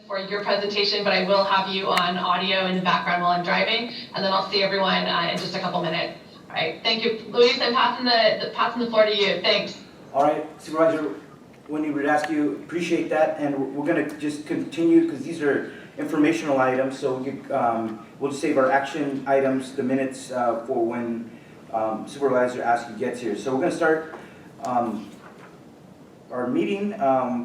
for your presentation, but I will have you on audio in the background while I'm driving, and then I'll see everyone in just a couple minutes. All right, thank you. Luis, I'm passing the floor to you. Thanks. All right, Supervisor Wendy Radascu, appreciate that, and we're going to just continue because these are informational items, so we'll just save our action items, the minutes for when Supervisor Askew gets here. So we're going to start our meeting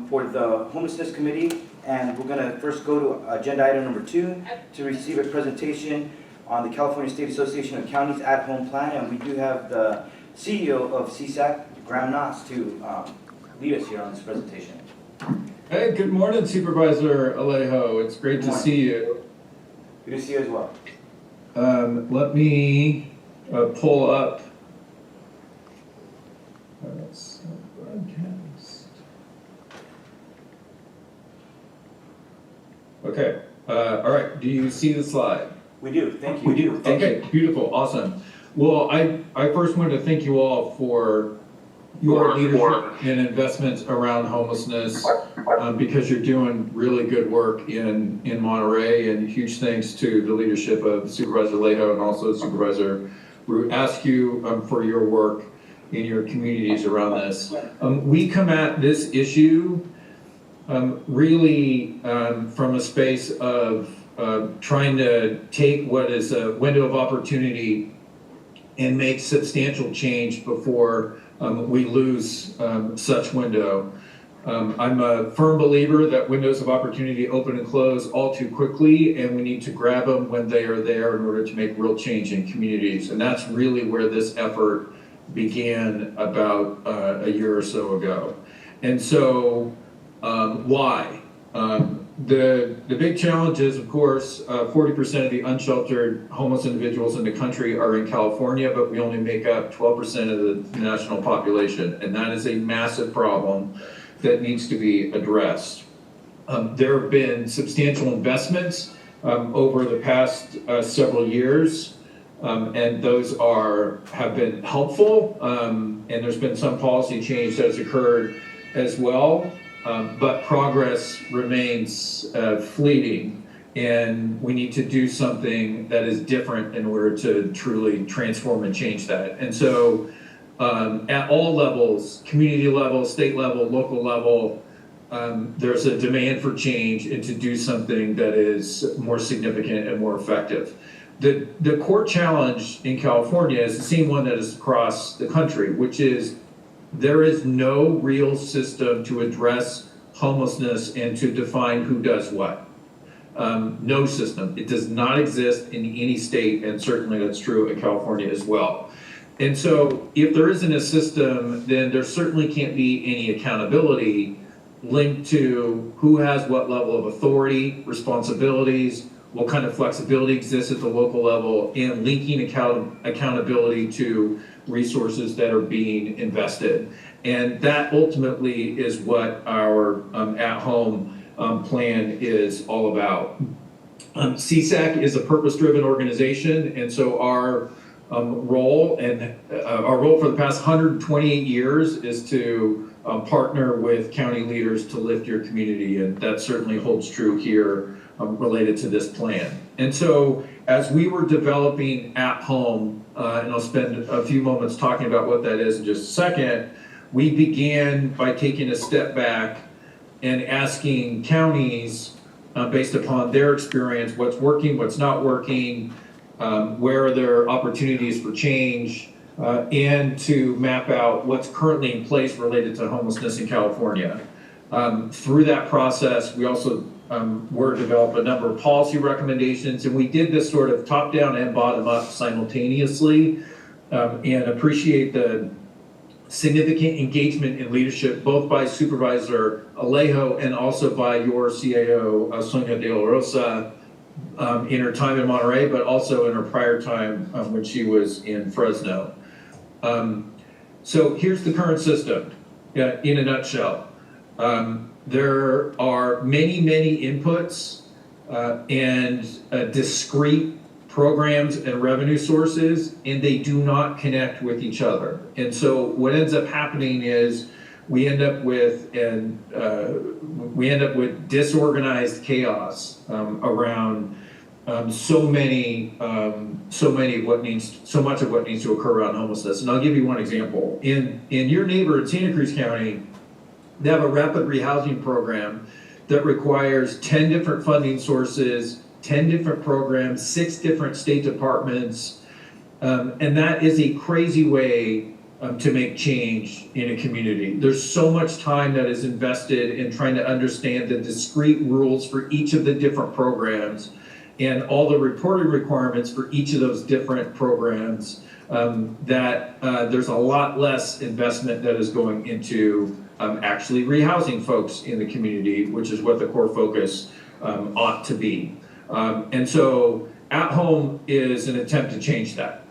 for the Homelessness Committee, and we're going to first go to agenda item number 2 to receive a presentation on the California State Association of Counties at-home plan, and we do have the CEO of CSAC, Knaus, to lead us here on this presentation. Hey, good morning, Supervisor Alejo. It's great to see you. Good to see you as well. Let me pull up broadcast. Okay. All right. Do you see the slide? We do. Thank you. We do. Okay. Beautiful. Awesome. Well, I first want to thank you all for your leadership and investments around homelessness because you're doing really good work in Monterey, and huge thanks to the leadership of Supervisor Alejo and also Supervisor Askew for your work in your communities around this. We come at this issue really from a space of trying to take what is a window of opportunity and make substantial change before we lose such window. I'm a firm believer that windows of opportunity open and close all too quickly, and we need to grab them when they are there in order to make real change in communities. And that's really where this effort began about a year or so ago. And so why? The big challenge is, of course, 40% of the unsheltered homeless individuals in the country are in California, but we only make up 12% of the national population. And that is a massive problem that needs to be addressed. There have been substantial investments over the past several years, and those have been helpful, and there's been some policy change that has occurred as well. But progress remains fleeting, and we need to do something that is different in order to truly transform and change that. And so at all levels, community level, state level, local level, there's a demand for change and to do something that is more significant and more effective. The core challenge in California is the same one that is across the country, which is there is no real system to address homelessness and to define who does what. No system. It does not exist in any state, and certainly that's true in California as well. And so if there isn't a system, then there certainly can't be any accountability linked to who has what level of authority, responsibilities, what kind of flexibility exists at the local level, and linking accountability to resources that are being invested. And that ultimately is what our at-home plan is all about. CSAC is a purpose-driven organization, and so our role for the past 128 years is to partner with county leaders to lift your community, and that certainly holds true here related to this plan. And so as we were developing at home, and I'll spend a few moments talking about what that is in just a second, we began by taking a step back and asking counties, based upon their experience, what's working, what's not working, where are there opportunities for change, and to map out what's currently in place related to homelessness in California. Through that process, we also developed a number of policy recommendations, and we did this sort of top-down and bottom-up simultaneously, and appreciate the significant engagement and leadership both by Supervisor Alejo and also by your CAO, Sonia De La Rosa, in her time in Monterey, but also in her prior time when she was in Fresno. So here's the current system in a nutshell. There are many, many inputs and discrete programs and revenue sources, and they do not connect with each other. And so what ends up happening is we end up with disorganized chaos around so much of what needs to occur around homelessness. And I'll give you one example. In your neighborhood, Santa Cruz County, they have a rapid rehousing program that requires 10 different funding sources, 10 different programs, 6 different state departments, and that is a crazy way to make change in a community. There's so much time that is invested in trying to understand the discrete rules for each of the different programs and all the reporting requirements for each of those different programs, that there's a lot less investment that is going into actually rehousing folks in the community, which is what the core focus ought to be. And so At Home is an attempt to change that.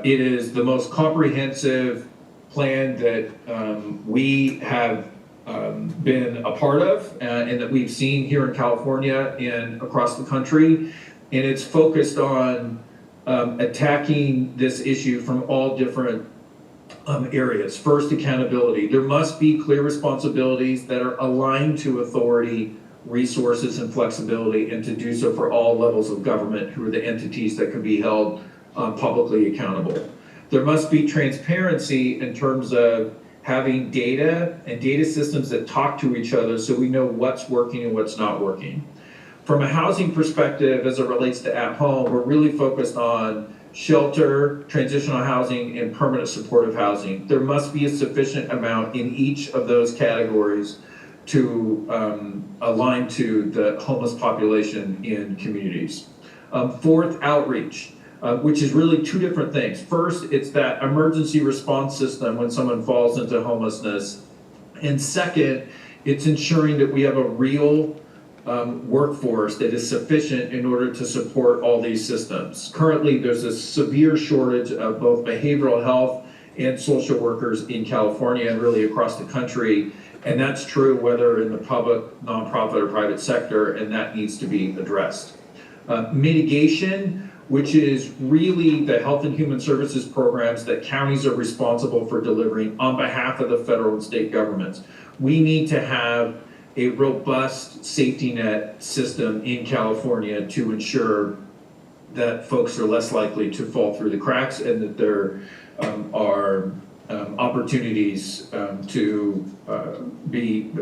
It is the most comprehensive plan that we have been a part of and that we've seen here in California and across the country. And it's focused on attacking this issue from all different areas. First, accountability. There must be clear responsibilities that are aligned to authority, resources, and flexibility, and to do so for all levels of government who are the entities that can be held publicly accountable. There must be transparency in terms of having data and data systems that talk to each other so we know what's working and what's not working. From a housing perspective, as it relates to At Home, we're really focused on shelter, transitional housing, and permanent supportive housing. There must be a sufficient amount in each of those categories to align to the homeless population in communities. Fourth, outreach, which is really 2 different things. First, it's that emergency response system when someone falls into homelessness. And second, it's ensuring that we have a real workforce that is sufficient in order to support all these systems. Currently, there's a severe shortage of both behavioral health and social workers in California and really across the country. And that's true whether in the public, nonprofit, or private sector, and that needs to be addressed. Mitigation, which is really the health and human services programs that counties are responsible for delivering on behalf of the federal and state governments. We need to have a robust safety net system in California to ensure that folks are less likely to fall through the cracks and that there are opportunities to be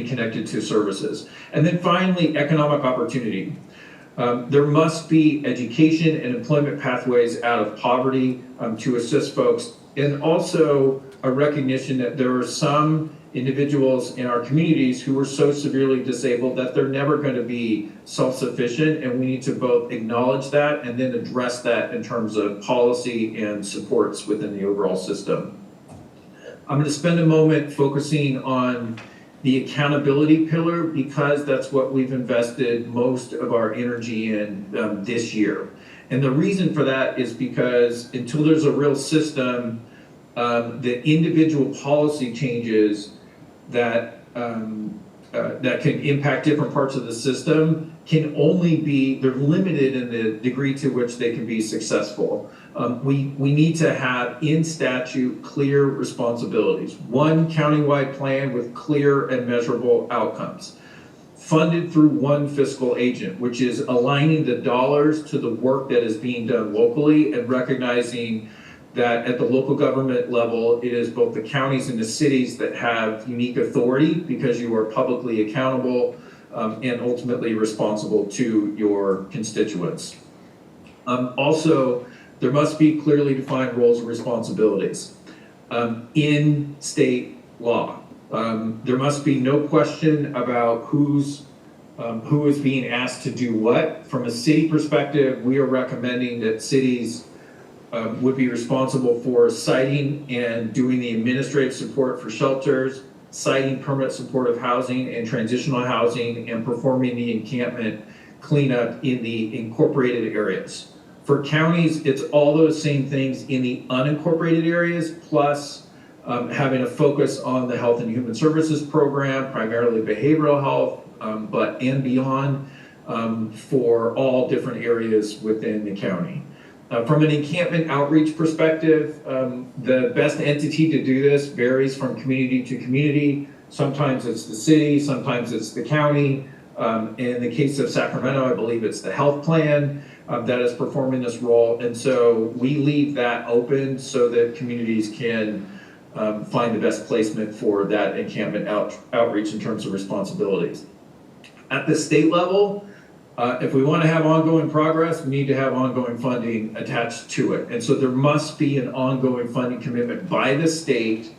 connected to services. And then finally, economic opportunity. There must be education and employment pathways out of poverty to assist folks, and also a recognition that there are some individuals in our communities who are so severely disabled that they're never going to be self-sufficient, and we need to both acknowledge that and then address that in terms of policy and supports within the overall system. I'm going to spend a moment focusing on the accountability pillar because that's what we've invested most of our energy in this year. And the reason for that is because until there's a real system, the individual policy changes that can impact different parts of the system can only be, they're limited in the degree to which they can be successful. We need to have in statute clear responsibilities. One countywide plan with clear and measurable outcomes. Funded through one fiscal agent, which is aligning the dollars to the work that is being done locally and recognizing that at the local government level, it is both the counties and the cities that have unique authority because you are publicly accountable and ultimately responsible to your constituents. Also, there must be clearly defined roles and responsibilities in state law. There must be no question about who is being asked to do what. From a city perspective, we are recommending that cities would be responsible for siting and doing the administrative support for shelters, siting permanent supportive housing and transitional housing, and performing the encampment cleanup in the incorporated areas. For counties, it's all those same things in the unincorporated areas, plus having a focus on the health and human services program, primarily behavioral health, but and beyond for all different areas within the county. From an encampment outreach perspective, the best entity to do this varies from community to community. Sometimes it's the city, sometimes it's the county. In the case of Sacramento, I believe it's the health plan that is performing this role. And so we leave that open so that communities can find the best placement for that encampment outreach in terms of responsibilities. At the state level, if we want to have ongoing progress, we need to have ongoing funding attached to it. And so there must be an ongoing funding commitment by the state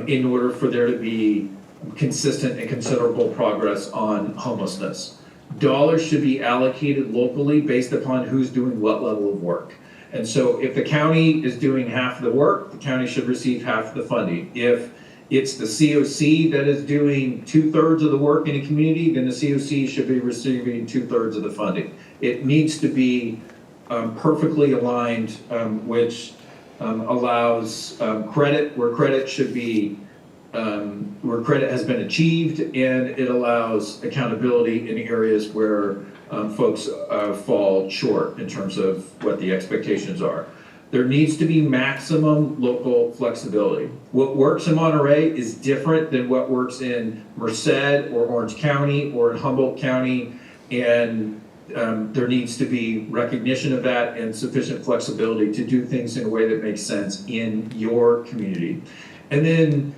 in order for there to be consistent and considerable progress on homelessness. Dollars should be allocated locally based upon who's doing what level of work. And so if the county is doing half of the work, the county should receive half of the funding. If it's the COC that is doing 2/3 of the work in a community, then the COC should be receiving 2/3 of the funding. It needs to be perfectly aligned, which allows credit where credit should be, where credit has been achieved, and it allows accountability in areas where folks fall short in terms of what the expectations are. There needs to be maximum local flexibility. What works in Monterey is different than what works in Merced or Orange County or in Humboldt County, and there needs to be recognition of that and sufficient flexibility to do things in a way that makes sense in your community. And then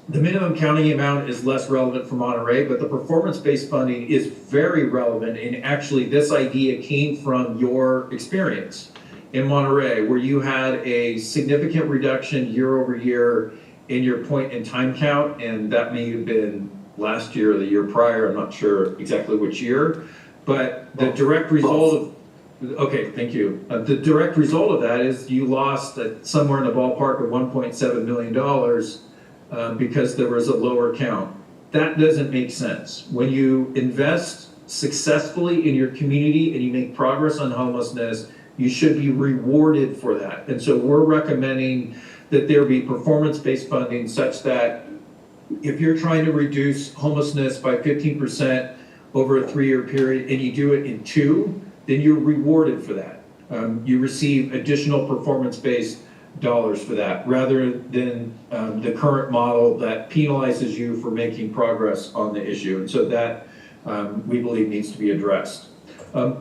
the minimum county amount is less relevant for Monterey, but the performance-based funding is very relevant, and actually this idea came from your experience in Monterey, where you had a significant reduction year over year in your point in time count, and that may have been last year or the year prior, I'm not sure exactly which year, but the direct result of, okay, thank you. The direct result of that is you lost somewhere in the ballpark of $1.7 million because there was a lower count. That doesn't make sense. When you invest successfully in your community and you make progress on homelessness, you should be rewarded for that. And so we're recommending that there be performance-based funding such that if you're trying to reduce homelessness by 15% over a 3-year period and you do it in 2, then you're rewarded for that. You receive additional performance-based dollars for that, rather than the current model that penalizes you for making progress on the issue. And so that we believe needs to be addressed.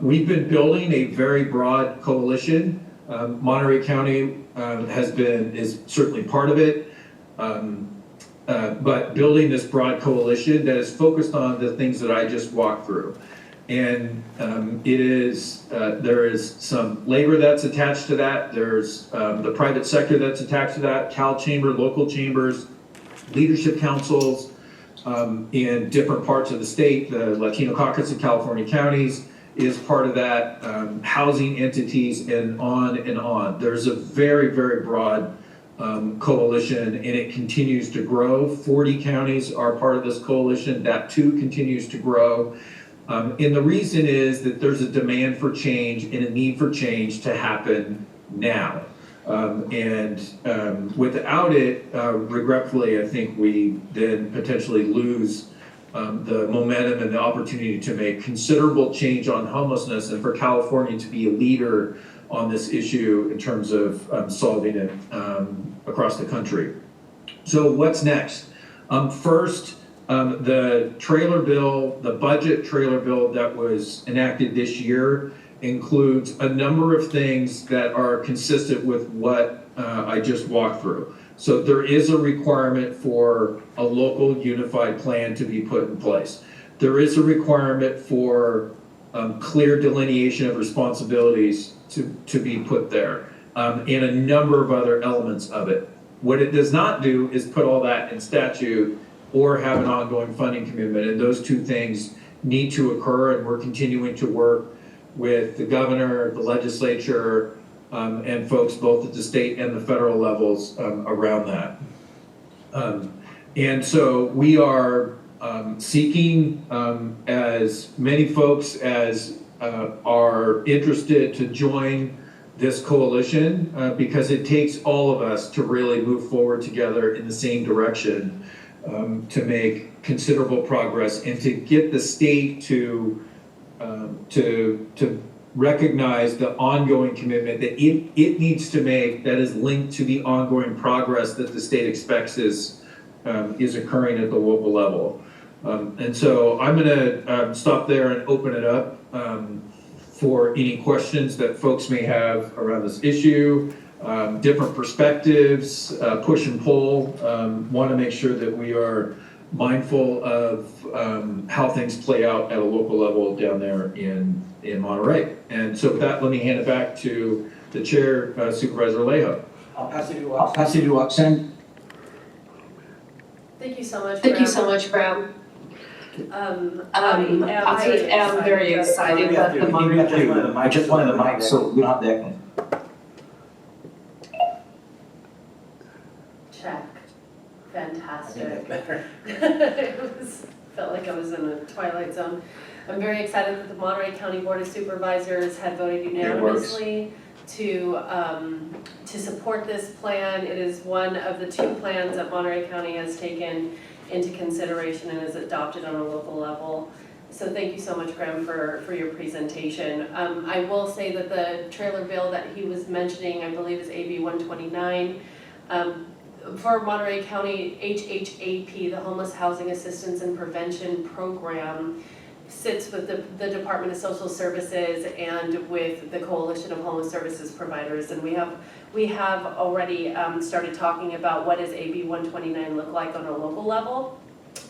We've been building a very broad coalition. Monterey County is certainly part of it, but building this broad coalition that is focused on the things that I just walked through. And there is some labor that's attached to that. There's the private sector that's attached to that, Cal Chamber, local chambers, leadership councils in different parts of the state. The Latino Caucus of California Counties is part of that, housing entities, and on and on. There's a very, very broad coalition, and it continues to grow. 40 counties are part of this coalition. That too continues to grow. And the reason is that there's a demand for change and a need for change to happen now. Without it, regretfully, I think we then potentially lose the momentum and the opportunity to make considerable change on homelessness, and for California to be a leader on this issue in terms of solving it across the country. So what's next? First, the trailer bill, the budget trailer bill that was enacted this year includes a number of things that are consistent with what I just walked through. So there is a requirement for a local unified plan to be put in place. There is a requirement for clear delineation of responsibilities to be put there, and a number of other elements of it. What it does not do is put all that in statute or have an ongoing funding commitment, and those two things need to occur, and we're continuing to work with the governor, the legislature, and folks both at the state and the federal levels around that. And so we are seeking as many folks as are interested to join this coalition because it takes all of us to really move forward together in the same direction to make considerable progress and to get the state to recognize the ongoing commitment that it needs to make that is linked to the ongoing progress that the state expects is occurring at the local level. And so I'm gonna stop there and open it up for any questions that folks may have around this issue, different perspectives, push and pull. Want to make sure that we are mindful of how things play out at a local level down there in Monterey. And so with that, let me hand it back to the chair, Supervisor Alejo. I'll pass it to Roxanne. Thank you so much. Thank you so much, Graham. I am very excited that the Monterey. I just wanted the mic, so we don't have the echo. Check. Fantastic. Felt like I was in a twilight zone. I'm very excited that the Monterey County Board of Supervisors had voted unanimously to support this plan. It is one of the 2 plans that Monterey County has taken into consideration and is adopted on a local level. So thank you so much, Graham, for your presentation. I will say that the trailer bill that he was mentioning, I believe is AB 129. For Monterey County, HHAP, the Homeless Housing Assistance and Prevention Program, sits with the Department of Social Services and with the Coalition of Homeless Services Providers. And we have already started talking about what does AB 129 look like on a local level.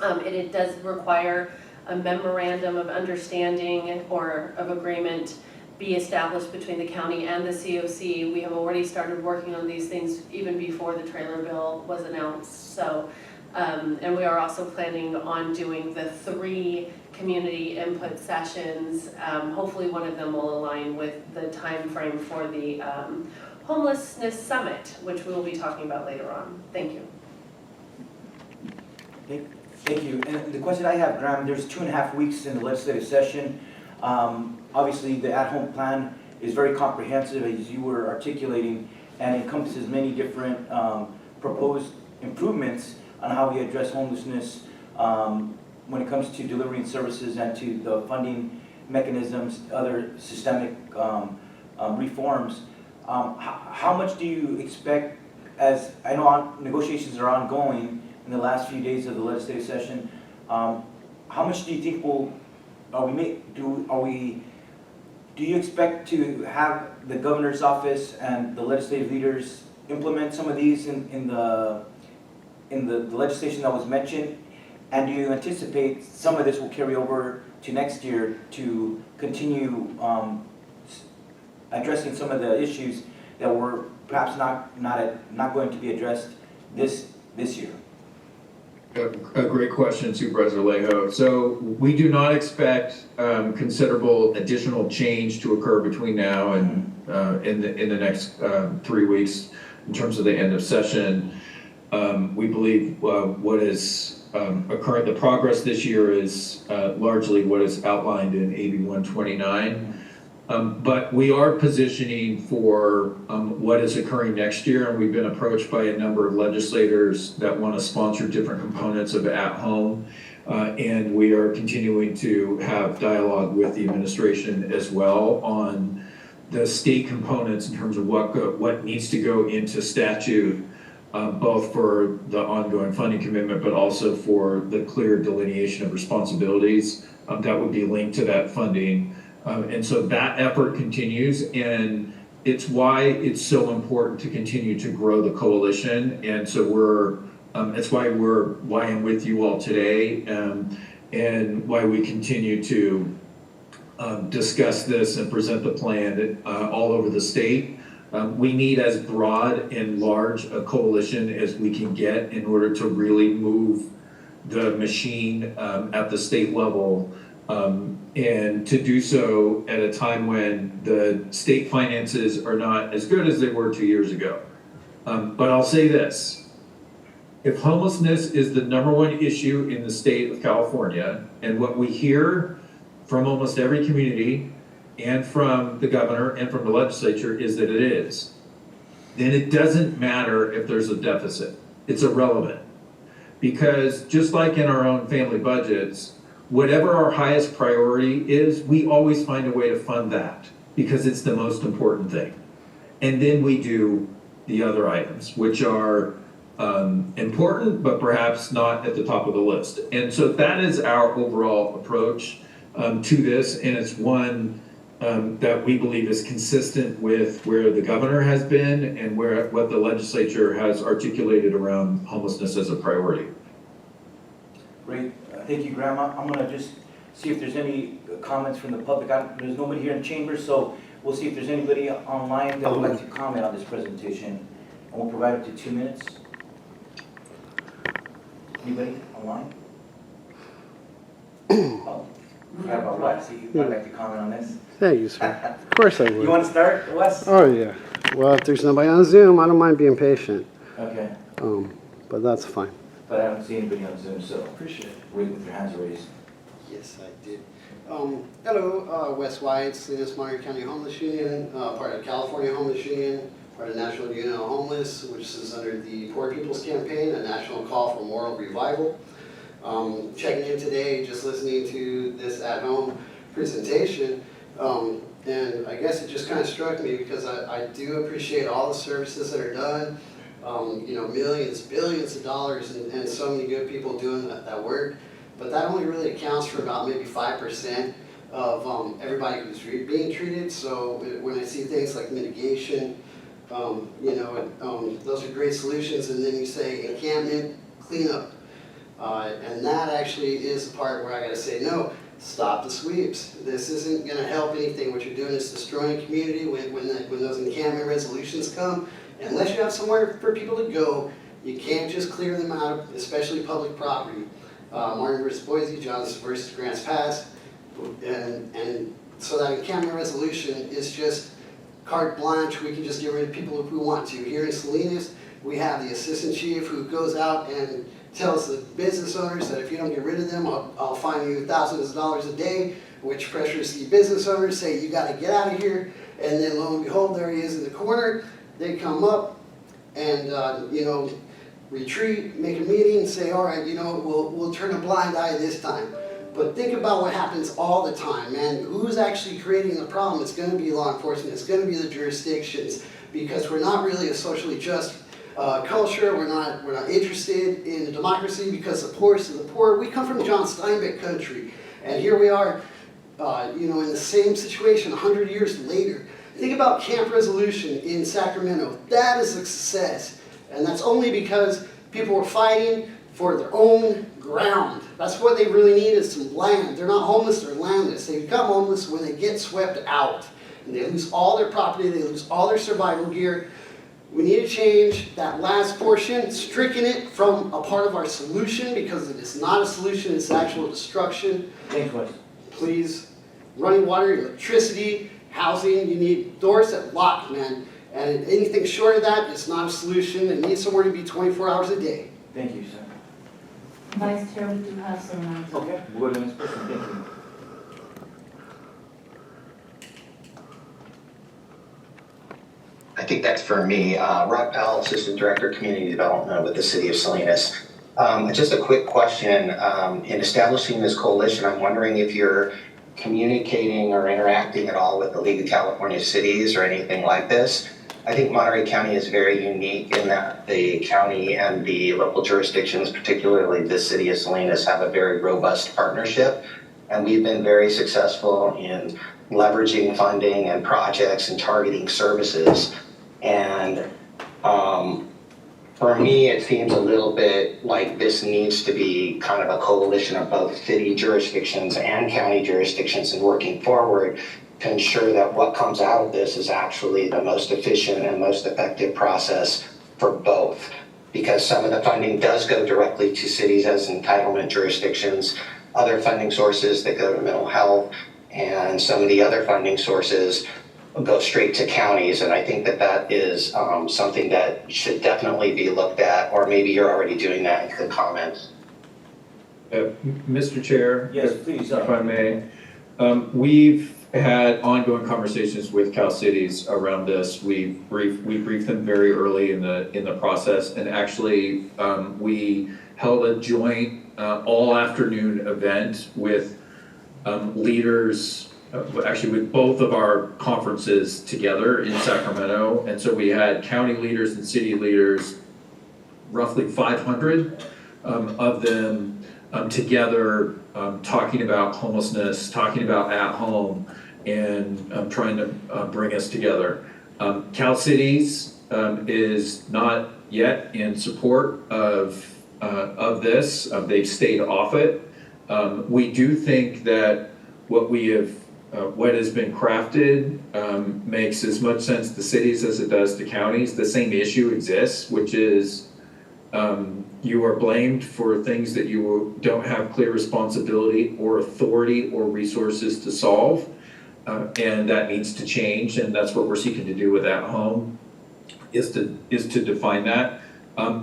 And it does require a memorandum of understanding or of agreement be established between the county and the COC. We have already started working on these things even before the trailer bill was announced. So, and we are also planning on doing the 3 community input sessions. Hopefully one of them will align with the time frame for the Homelessness Summit, which we will be talking about later on. Thank you. Okay, thank you. And the question I have, Graham, there's 2.5 weeks in the legislative session. Obviously, the at-home plan is very comprehensive, as you were articulating, and encompasses many different proposed improvements on how we address homelessness when it comes to delivering services and to the funding mechanisms, other systemic reforms. How much do you expect, as I know negotiations are ongoing in the last few days of the legislative session, how much do you think do you expect to have the governor's office and the legislative leaders implement some of these in the legislation that was mentioned? And do you anticipate some of this will carry over to next year to continue addressing some of the issues that were perhaps not going to be addressed this year? A great question, Supervisor Alejo. So we do not expect considerable additional change to occur between now and in the next 3 weeks in terms of the end of session. We believe what is occurring, the progress this year is largely what is outlined in AB 129. But we are positioning for what is occurring next year, and we've been approached by a number of legislators that want to sponsor different components of at-home, and we are continuing to have dialogue with the administration as well on the state components in terms of what needs to go into statute, both for the ongoing funding commitment, but also for the clear delineation of responsibilities that would be linked to that funding. And so that effort continues, and it's why it's so important to continue to grow the coalition. And so it's why I'm with you all today, and why we continue to discuss this and present the plan all over the state. We need as broad and large a coalition as we can get in order to really move the machine at the state level. And to do so at a time when the state finances are not as good as they were 2 years ago. But I'll say this, if homelessness is the #1 issue in the state of California, and what we hear from almost every community and from the governor and from the legislature is that it is, then it doesn't matter if there's a deficit. It's irrelevant. Because just like in our own family budgets, whatever our highest priority is, we always find a way to fund that. because it's the most important thing. And then we do the other items, which are important, but perhaps not at the top of the list. And so that is our overall approach to this, and it's one that we believe is consistent with where the governor has been and what the legislature has articulated around homelessness as a priority. Great, thank you, Grandma. I'm gonna just see if there's any comments from the public. There's nobody here in chamber, so we'll see if there's anybody online that would like to comment on this presentation. And we'll provide up to 2 minutes. Anybody online? Oh, forgot about Wes. You'd like to comment on this? Thank you, sir. Of course I would. You want to start, Wes? Oh, yeah. Well, if there's nobody on Zoom, I don't mind being patient. Okay, But that's fine. but I don't see anybody on Zoom, so Appreciate it. wait with your hands raised. Yes, I did. Hello, Wes White, Salinas Monterey County Homeless Union, part of California Homeless Union, part of National Union of Homeless, which is under the Poor People's Campaign, a national call for moral revival. Checking in today, just listening to this at-home presentation, and I guess it just kind of struck me because I do appreciate all the services that are done. You know, millions, billions of dollars, and so many good people doing that work. But that only really accounts for about maybe 5% of everybody who's being treated. So when I see things like mitigation, you know, those are great solutions. And then you say encampment, cleanup. And that actually is the part where I gotta say, no, stop the sweeps. This isn't gonna help anything. What you're doing is destroying community when those encampment resolutions come. Unless you have somewhere for people to go, you can't just clear them out, especially public property. Martin versus Boise, Johnson versus Grants Pass, and so that encampment resolution is just carte blanche. We can just get rid of people if we want to. Here in Salinas, we have the assistant chief who goes out and tells the business owners that if you don't get rid of them, I'll fine you thousands of dollars a day, which pressures the business owners, say you got to get out of here. And then lo and behold, there he is in the corner. They come up and you know, retreat, make a meeting, say, all right, you know, we'll turn a blind eye this time. But think about what happens all the time, man. Who's actually creating the problem? It's going to be law enforcement. It's going to be the jurisdictions, because we're not really a socially just culture. We're not interested in the democracy, because the poorest of the poor. We come from John Steinbeck country, and here we are, you know, in the same situation 100 years later. Think about Camp Resolution in Sacramento. That is a success. And that's only because people were fighting for their own ground. That's what they really need, is some land. They're not homeless, they're landless. They become homeless when they get swept out. And they lose all their property, they lose all their survival gear. We need to change that last portion, stricken it from a part of our solution, because it is not a solution, it's actual destruction. Thanks, Wes. Please, running water, electricity, housing, you need doors that lock, man. And anything short of that is not a solution. It needs somewhere to be 24 hours a day. Thank you, sir. Vice Chair, we do have someone. Okay, we'll go to the next person. Thank you. I think that's for me. Rob Powell, Assistant Director, Community Development with the City of Salinas. Just a quick question. In establishing this coalition, I'm wondering if you're communicating or interacting at all with the League of California Cities or anything like this. I think Monterey County is very unique in that the county and the local jurisdictions, particularly the City of Salinas, have a very robust partnership. And we've been very successful in leveraging funding and projects and targeting services. And for me, it seems a little bit like this needs to be kind of a coalition of both city jurisdictions and county jurisdictions, and working forward to ensure that what comes out of this is actually the most efficient and most effective process for both. Because some of the funding does go directly to cities as entitlement jurisdictions, other funding sources that go to mental health, and some of the other funding sources go straight to counties. And I think that that is something that should definitely be looked at, or maybe you're already doing that in the comments. Mr. Chair? Yes, please. If I may. We've had ongoing conversations with Cal Cities around this. We briefed them very early in the process, and actually we held a joint all afternoon event with leaders actually with both of our conferences together in Sacramento. And so we had county leaders and city leaders, roughly 500 of them together, talking about homelessness, talking about at home, and trying to bring us together. Cal Cities is not yet in support of this. They've stayed off it. We do think that what has been crafted makes as much sense to cities as it does to counties. The same issue exists, which is you are blamed for things that you don't have clear responsibility or authority or resources to solve, and that needs to change, and that's what we're seeking to do with At Home, is to define that.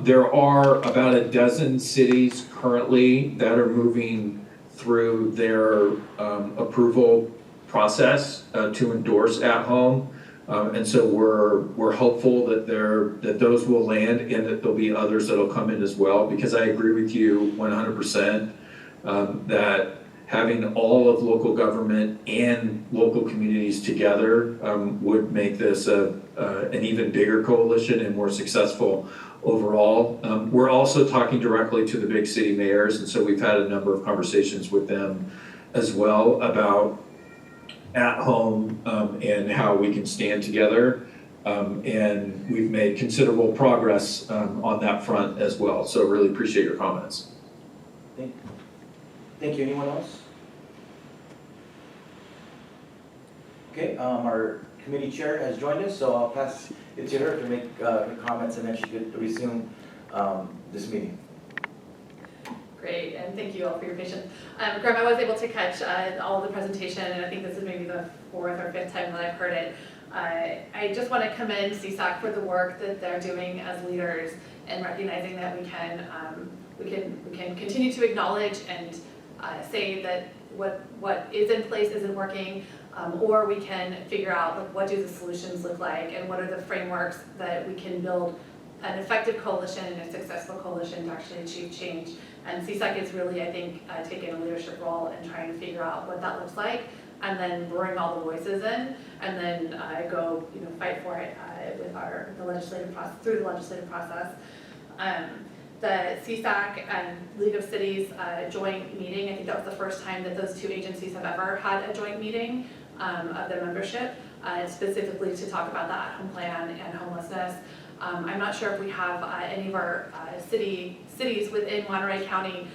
There are about a dozen cities currently that are moving through their approval process to endorse At Home. And so we're hopeful that those will land and that there'll be others that'll come in as well, because I agree with you 100% that having all of local government and local communities together would make this an even bigger coalition and more successful overall. We're also talking directly to the big city mayors, and so we've had a number of conversations with them as well about At Home and how we can stand together, and we've made considerable progress on that front as well. So really appreciate your comments. Thank you. Anyone else? Okay, our committee chair has joined us, so I'll pass it to her to make her comments, and then she could resume this meeting. Great, and thank you all for your patience. Graham, I was able to catch all of the presentation, and I think this is maybe the 4th or 5th time that I've heard it. I just want to commend CSAC for the work that they're doing as leaders and recognizing that we can continue to acknowledge and say that what is in place isn't working, or we can figure out like what do the solutions look like and what are the frameworks that we can build an effective coalition and a successful coalition to actually achieve change. And CSAC is really, I think, taking a leadership role in trying to figure out what that looks like, and then bring all the voices in, and then go, fight for it with the legislative process, through the legislative process. The CSAC and League of Cities joint meeting, I think that was the first time that those two agencies have ever had a joint meeting of their membership, specifically to talk about the at-home plan and homelessness. I'm not sure if we have any of our cities within Monterey County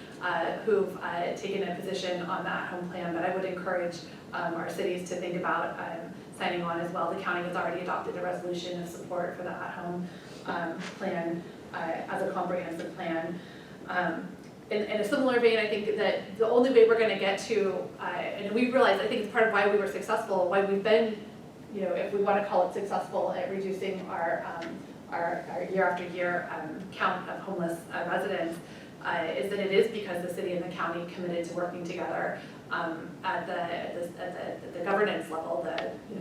who've taken a position on that home plan, but I would encourage our cities to think about signing on as well. The county has already adopted a resolution of support for the at-home plan as a comprehensive plan. In a similar vein, I think that the only way we're going to get to, and we realize, I think it's part of why we were successful, why we've been, if we want to call it successful at reducing our year after year count of homeless residents, is that it is because the city and the county committed to working together at the governance level,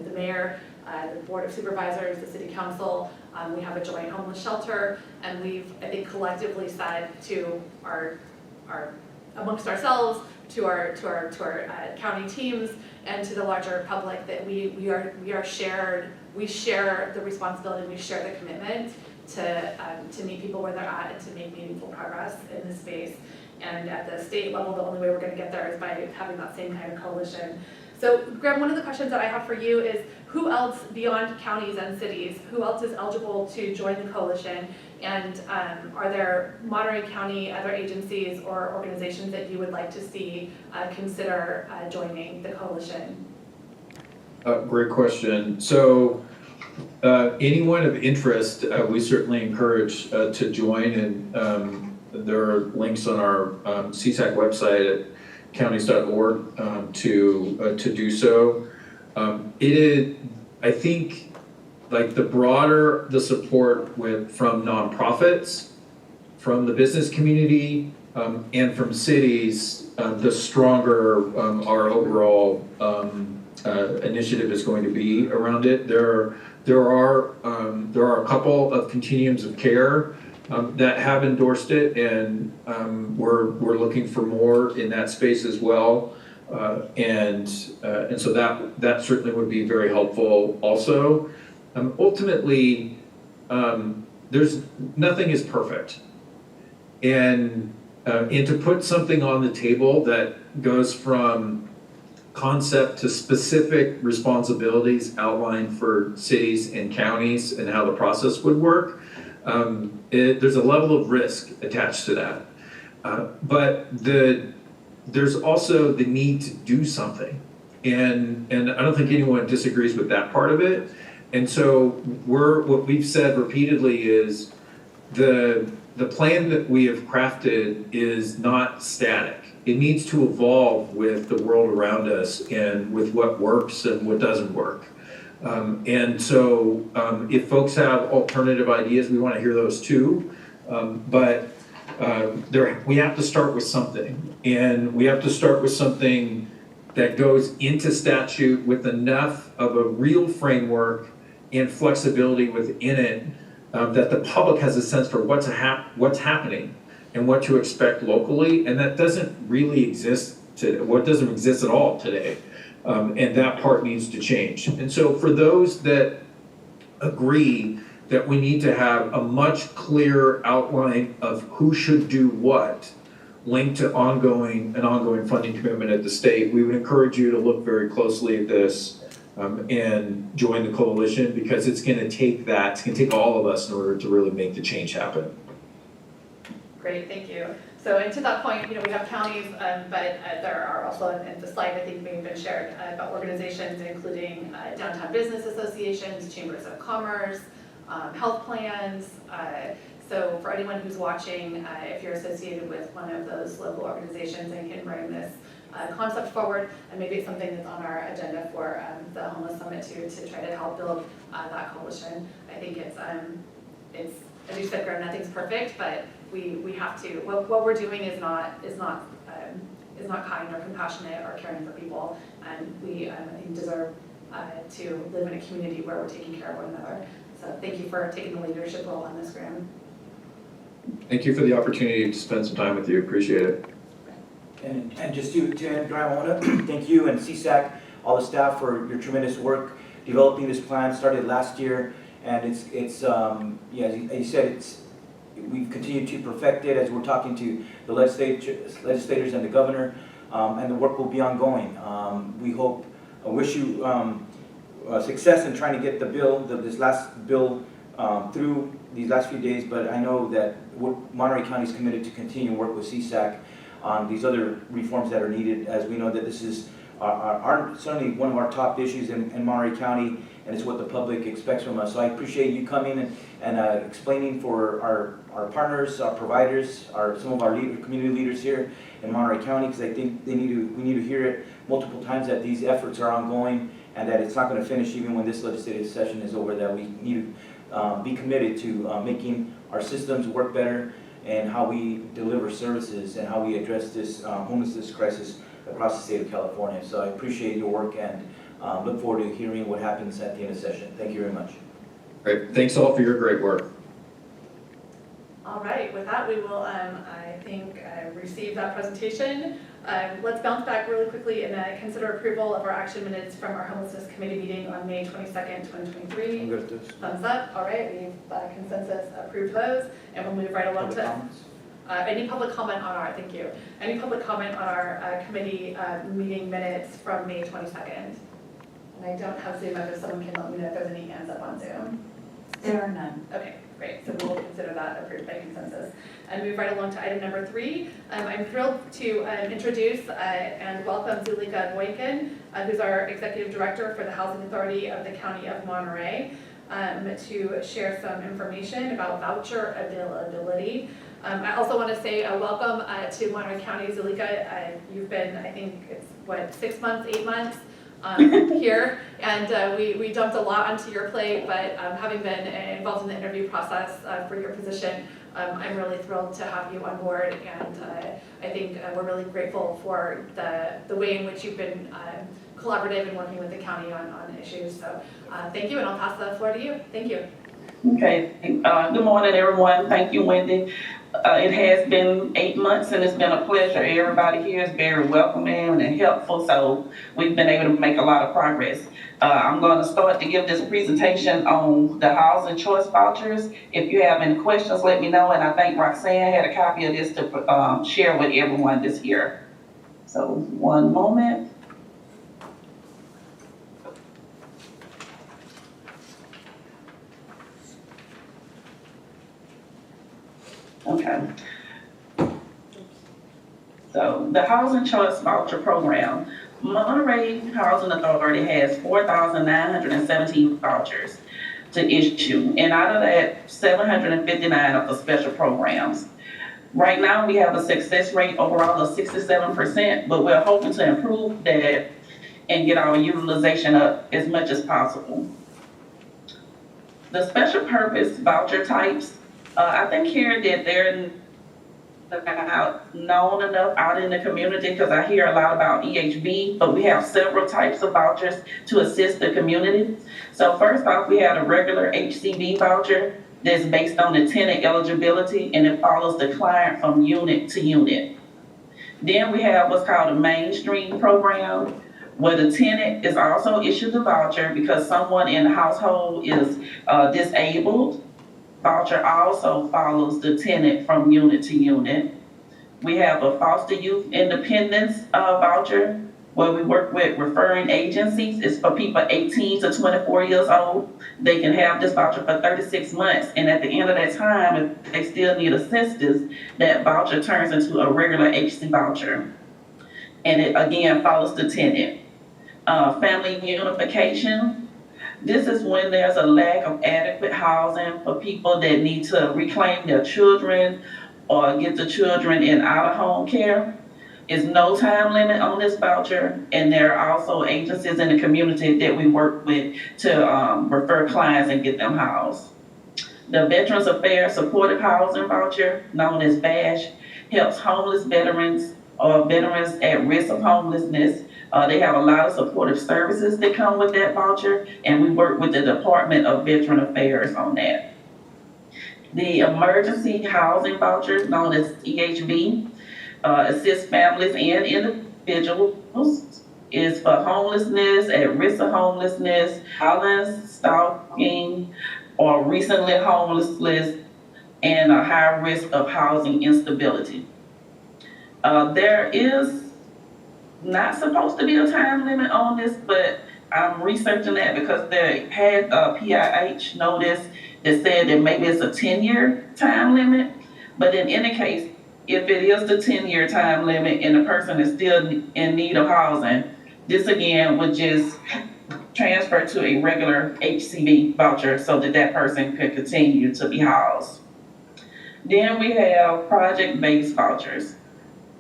the mayor, the board of supervisors, the city council. We have a joint homeless shelter, and we've, I think, collectively said to our amongst ourselves, to our county teams, and to the larger public that we share the responsibility, we share the commitment to meet people where they're at and to make meaningful progress in this space. And at the state level, the only way we're going to get there is by having that same kind of coalition. So, Graham, one of the questions that I have for you is, who else beyond counties and cities, who else is eligible to join the coalition? And are there Monterey County other agencies or organizations that you would like to see consider joining the coalition? Great question. So anyone of interest, we certainly encourage to join, and there are links on our CSAC website at counties.org to do so. It is, I think, like the broader the support from nonprofits, from the business community, and from cities, the stronger our overall initiative is going to be around it. There are a couple of continuums of care that have endorsed it, and we're looking for more in that space as well. And so that certainly would be very helpful also. Ultimately, nothing is perfect. And to put something on the table that goes from concept to specific responsibilities outlined for cities and counties and how the process would work, there's a level of risk attached to that. But there's also the need to do something. And I don't think anyone disagrees with that part of it. And so what we've said repeatedly is the plan that we have crafted is not static. It needs to evolve with the world around us and with what works and what doesn't work. And so if folks have alternative ideas, we want to hear those too. But we have to start with something. And we have to start with something that goes into statute with enough of a real framework and flexibility within it that the public has a sense for what's happening and what to expect locally, and that doesn't really exist doesn't exist at all today, and that part needs to change. And so for those that agree that we need to have a much clearer outline of who should do what, linked to an ongoing funding commitment at the state, we would encourage you to look very closely at this and join the coalition, because it's going to take all of us in order to really make the change happen. Great, thank you. So, and to that point, we have counties, but there are also, in the slide, I think may have been shared, about organizations including downtown business associations, chambers of commerce, health plans. So for anyone who's watching, if you're associated with one of those local organizations and can bring this concept forward, and maybe it's something that's on our agenda for the Homeless Summit to try to help build that coalition. I think it's as you said, Graham, nothing's perfect, but we have to. What we're doing is not kind or compassionate or caring for people, and we I think deserve to live in a community where we're taking care of one another. So thank you for taking the leadership role on this, Graham. Thank you for the opportunity to spend some time with you. Appreciate it. And just to end, Graham, I want to thank you and CSAC, all the staff, for your tremendous work developing this plan. Started last year, and it's as you said, we've continued to perfect it as we're talking to the legislators and the governor, and the work will be ongoing. We wish you success in trying to get this last bill through these last few days, but I know that Monterey County is committed to continue to work with CSAC on these other reforms that are needed, as we know that this is certainly one of our top issues in Monterey County, and it's what the public expects from us. So I appreciate you coming and explaining for our partners, our providers, some of our community leaders here in Monterey County, because I think we need to hear it multiple times that these efforts are ongoing and that it's not going to finish even when this legislative session is over, that we need to be committed to making our systems work better and how we deliver services and how we address this homelessness crisis across the state of California. So I appreciate your work and look forward to hearing what happens at the end of the session. Thank you very much. Great. Thanks all for your great work. All right, with that, we will, I think, receive that presentation. Let's bounce back really quickly and consider approval of our action minutes from our Homelessness Committee meeting on May 22nd, 2023. I'm good at this. Thumbs up. All right, we've consensus approved those, and we'll move right along to any public comment on our, thank you. Any public comment on our committee meeting minutes from May 22nd? And I don't have Zoom, if someone can let me know if there's any hands up on Zoom. There are none. Okay, great. So we'll consider that approved by consensus. And move right along to item number 3. I'm thrilled to introduce and welcome Zulieka Boykin, who's our Executive Director for the Housing Authority of the County of Monterey, to share some information about voucher availability. I also want to say a welcome to Monterey County. Zulieka, you've been, I think it's 6 months, 8 months here, and we dumped a lot onto your plate, but having been involved in the interview process for your position, I'm really thrilled to have you on board, and I think we're really grateful for the way in which you've been collaborative and working with the county on issues. So thank you, and I'll pass the floor to you. Thank you. Okay, good morning, everyone. Thank you, Wendy. It has been 8 months and it's been a pleasure. Everybody here is very welcoming and helpful, so we've been able to make a lot of progress. I'm going to start to give this presentation on the housing choice vouchers. If you have any questions, let me know, and I think Roxanne had a copy of this to share with everyone this year. So one moment. Okay. So the Housing Choice Voucher Program, Monterey Housing Authority has 4,917 vouchers to issue, and out of that, 759 are for special programs. Right now, we have a success rate overall of 67%, but we're hoping to improve that and get our utilization up as much as possible. The special purpose voucher types, I think here that they're not known enough out in the community because I hear a lot about EHV, but we have several types of vouchers to assist the community. So first off, we have a regular HCV voucher that's based on the tenant eligibility, and it follows the client from unit to unit. Then we have what's called a mainstream program, where the tenant is also issued a voucher because someone in the household is disabled. Voucher also follows the tenant from unit to unit. We have a foster youth independence voucher where we work with referring agencies. It's for people 18 to 24 years old. They can have this voucher for 36 months. And at the end of that time, if they still need assistance, that voucher turns into a regular HC voucher. And it again follows the tenant. Family unification. This is when there's a lack of adequate housing for people that need to reclaim their children or get the children in out-of-home care. There's no time limit on this voucher, and there are also agencies in the community that we work with to refer clients and get them housed. The Veterans Affairs Supportive Housing Voucher, known as VASH, helps homeless veterans or veterans at risk of homelessness. They have a lot of supportive services that come with that voucher, and we work with the Department of Veteran Affairs on that. The Emergency Housing Voucher, known as EHV, assists families and individuals, is for homelessness, at risk of homelessness, violence, stalking, or recently homeless, and a high risk of housing instability. There is not supposed to be a time limit on this, but I'm researching that because they had a PIH notice that said that maybe it's a 10-year time limit. But in any case, if it is the 10-year time limit and the person is still in need of housing, this again would just transfer to a regular HCV voucher so that that person could continue to be housed. Then we have project-based vouchers.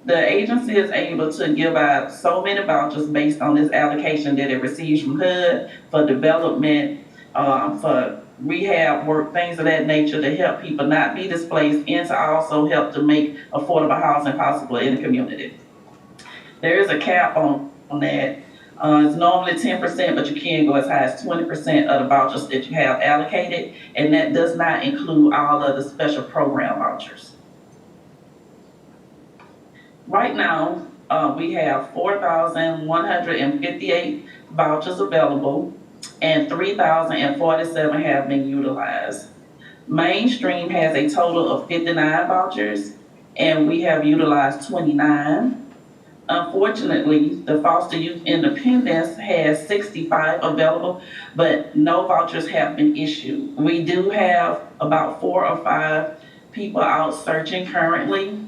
The agency is able to give out so many vouchers based on this allocation that it receives from HUD for development, for rehab work, things of that nature to help people not be displaced and to also help to make affordable housing possible in the community. There is a cap on that. It's normally 10%, but you can go as high as 20% of the vouchers that you have allocated, and that does not include all of the special program vouchers. Right now, we have 4,158 vouchers available, and 3,047 have been utilized. Mainstream has a total of 59 vouchers, and we have utilized 29. Unfortunately, the Foster Youth Independence has 65 available, but no vouchers have been issued. We do have about 4 or 5 people out searching currently,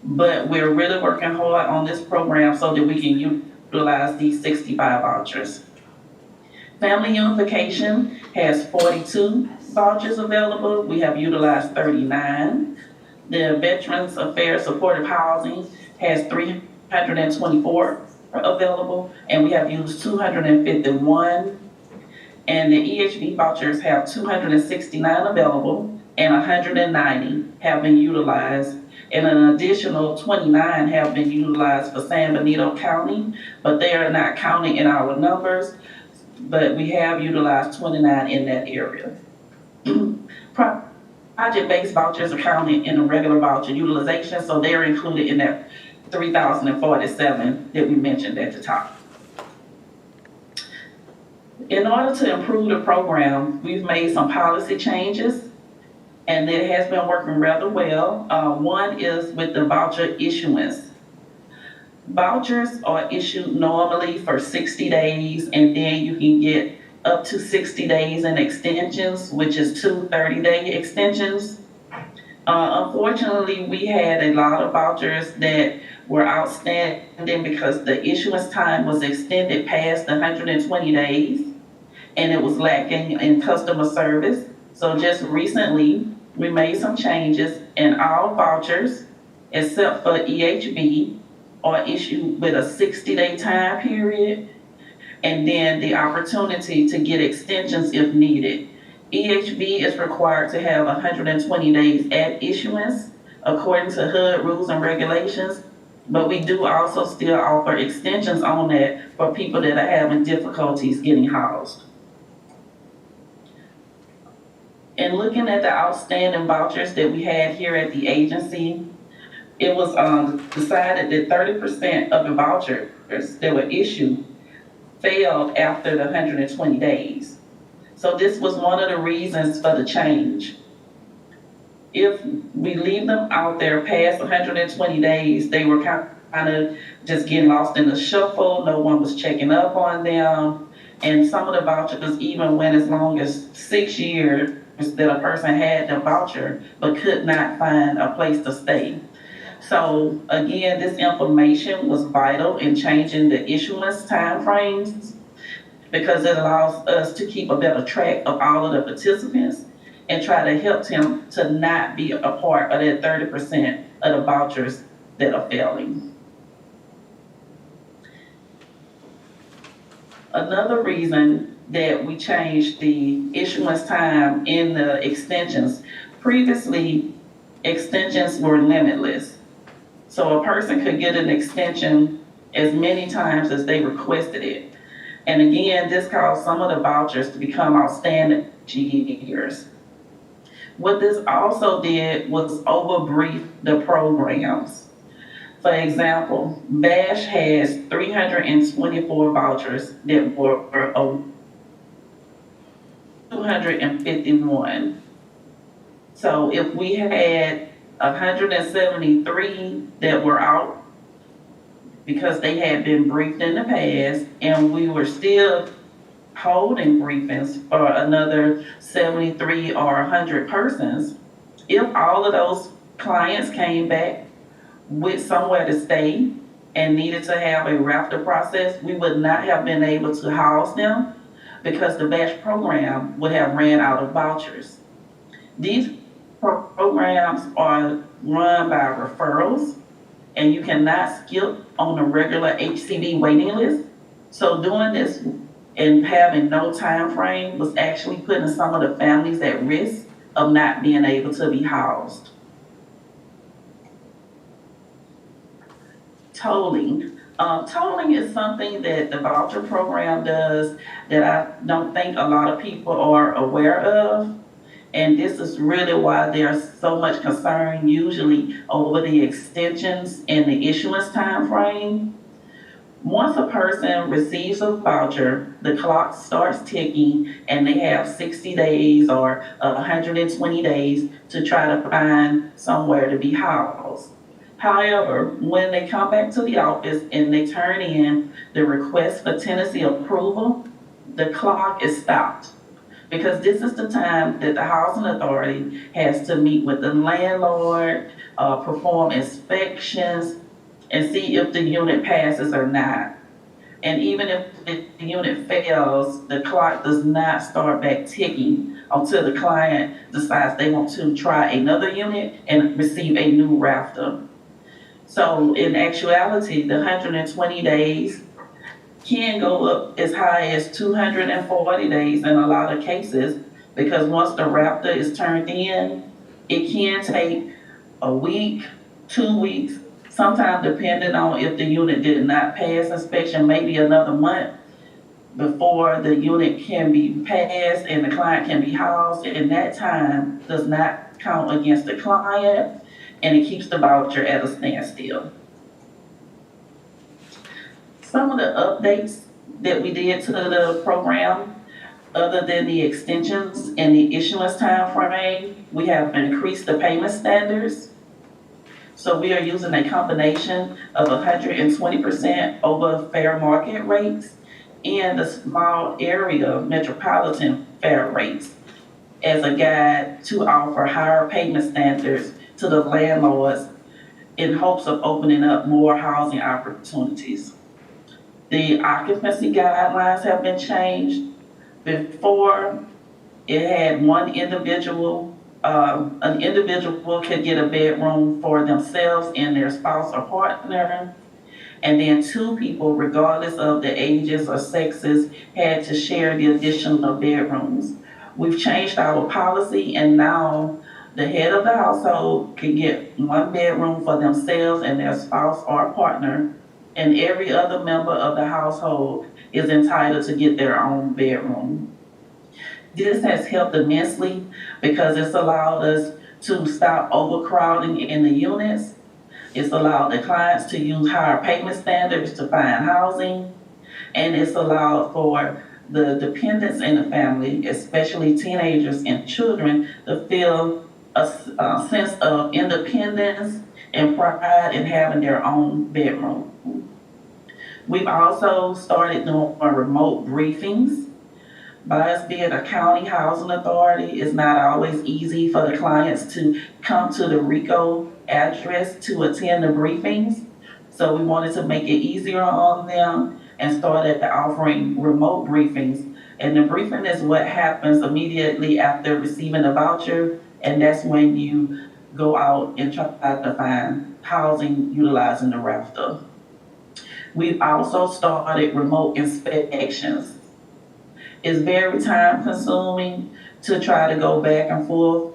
but we're really working hard on this program so that we can utilize these 65 vouchers. Family Unification has 42 vouchers available. We have utilized 39. The Veterans Affairs Supportive Housing has 324 available, and we have used 251. And the EHV vouchers have 269 available, and 190 have been utilized. And an additional 29 have been utilized for San Benito County, but they are not counted in our numbers, but we have utilized 29 in that area. project-based vouchers are counted in the regular voucher utilization, so they're included in that 3,047 that we mentioned at the top. In order to improve the program, we've made some policy changes, and it has been working rather well. One is with the voucher issuance. Vouchers are issued normally for 60 days, and then you can get up to 60 days in extensions, which is 2 30-day extensions. Unfortunately, we had a lot of vouchers that were outstanding because the issuance time was extended past the 120 days, and it was lacking in customer service. So just recently, we made some changes, and all vouchers, except for EHB, are issued with a 60-day time period, and then the opportunity to get extensions if needed. EHB is required to have 120 days at issuance, according to HUD rules and regulations, but we do also still offer extensions on that for people that are having difficulties getting housed. And looking at the outstanding vouchers that we had here at the agency, it was decided that 30% of the vouchers that were issued failed after the 120 days. So this was one of the reasons for the change. If we leave them out there past 120 days, they were kind of just getting lost in the shuffle. No one was checking up on them. And some of the vouchers even went as long as 6 years that a person had the voucher but could not find a place to stay. So again, this information was vital in changing the issuance timeframes because it allows us to keep a better track of all of the participants and try to help them to not be a part of that 30% of the vouchers that are failing. Another reason that we changed the issuance time in the extensions, previously extensions were limitless. So a person could get an extension as many times as they requested it. And again, this caused some of the vouchers to become outstanding years. What this also did was overbrief the programs. For example, BASH has 324 vouchers that were 251. So if we had 173 that were out because they had been briefed in the past, and we were still holding briefings for another 73 or 100 persons. If all of those clients came back with somewhere to stay and needed to have a rafter process, we would not have been able to house them because the BASH program would have ran out of vouchers. These programs are run by referrals, and you cannot skip on a regular HCV waiting list. So doing this and having no time frame was actually putting some of the families at risk of not being able to be housed. Tolling. Tolling is something that the voucher program does that I don't think a lot of people are aware of. And this is really why there's so much concern usually over the extensions and the issuance time frame. Once a person receives a voucher, the clock starts ticking and they have 60 days or 120 days to try to find somewhere to be housed. However, when they come back to the office and they turn in the request for tenancy approval, the clock is stopped. Because this is the time that the housing authority has to meet with the landlord, perform inspections, and see if the unit passes or not. And even if the unit fails, the clock does not start back ticking until the client decides they want to try another unit and receive a new rafter. So in actuality, the 120 days can go up as high as 240 days in a lot of cases, because once the rafter is turned in, it can take a week, 2 weeks, sometimes depending on if the unit did not pass inspection, maybe another month before the unit can be passed and the client can be housed, and that time does not count against the client, and it keeps the voucher at a standstill. Some of the updates that we did to the program, other than the extensions and the issuance time frame, we have increased the payment standards. So we are using a combination of 120% over fair market rates and the small area metropolitan fair rates as a guide to offer higher payment standards to the landlords in hopes of opening up more housing opportunities. The occupancy guidelines have been changed. Before, it had one individual, an individual could get a bedroom for themselves and their spouse or partner. And then two people, regardless of the ages or sexes, had to share the additional bedrooms. We've changed our policy, and now the head of the household can get one bedroom for themselves and their spouse or partner, and every other member of the household is entitled to get their own bedroom. This has helped immensely because it's allowed us to stop overcrowding in the units. It's allowed the clients to use higher payment standards to find housing, and it's allowed for the dependents in the family, especially teenagers and children, to feel a sense of independence and pride in having their own bedroom. We've also started doing remote briefings. By us being a county housing authority, it's not always easy for the clients to come to the RICO address to attend the briefings. So we wanted to make it easier on them and started offering remote briefings. And the briefing is what happens immediately after receiving the voucher, and that's when you go out and try to find housing utilizing the rafter. We've also started remote inspections. It's very time consuming to try to go back and forth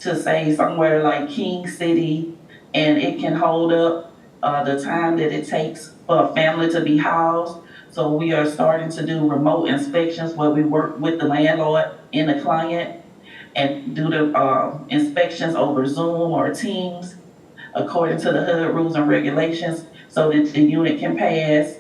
to say somewhere like King City, and it can hold up the time that it takes for a family to be housed. So we are starting to do remote inspections where we work with the landlord and the client and do the inspections over Zoom or Teams according to the HUD rules and regulations so that the unit can pass.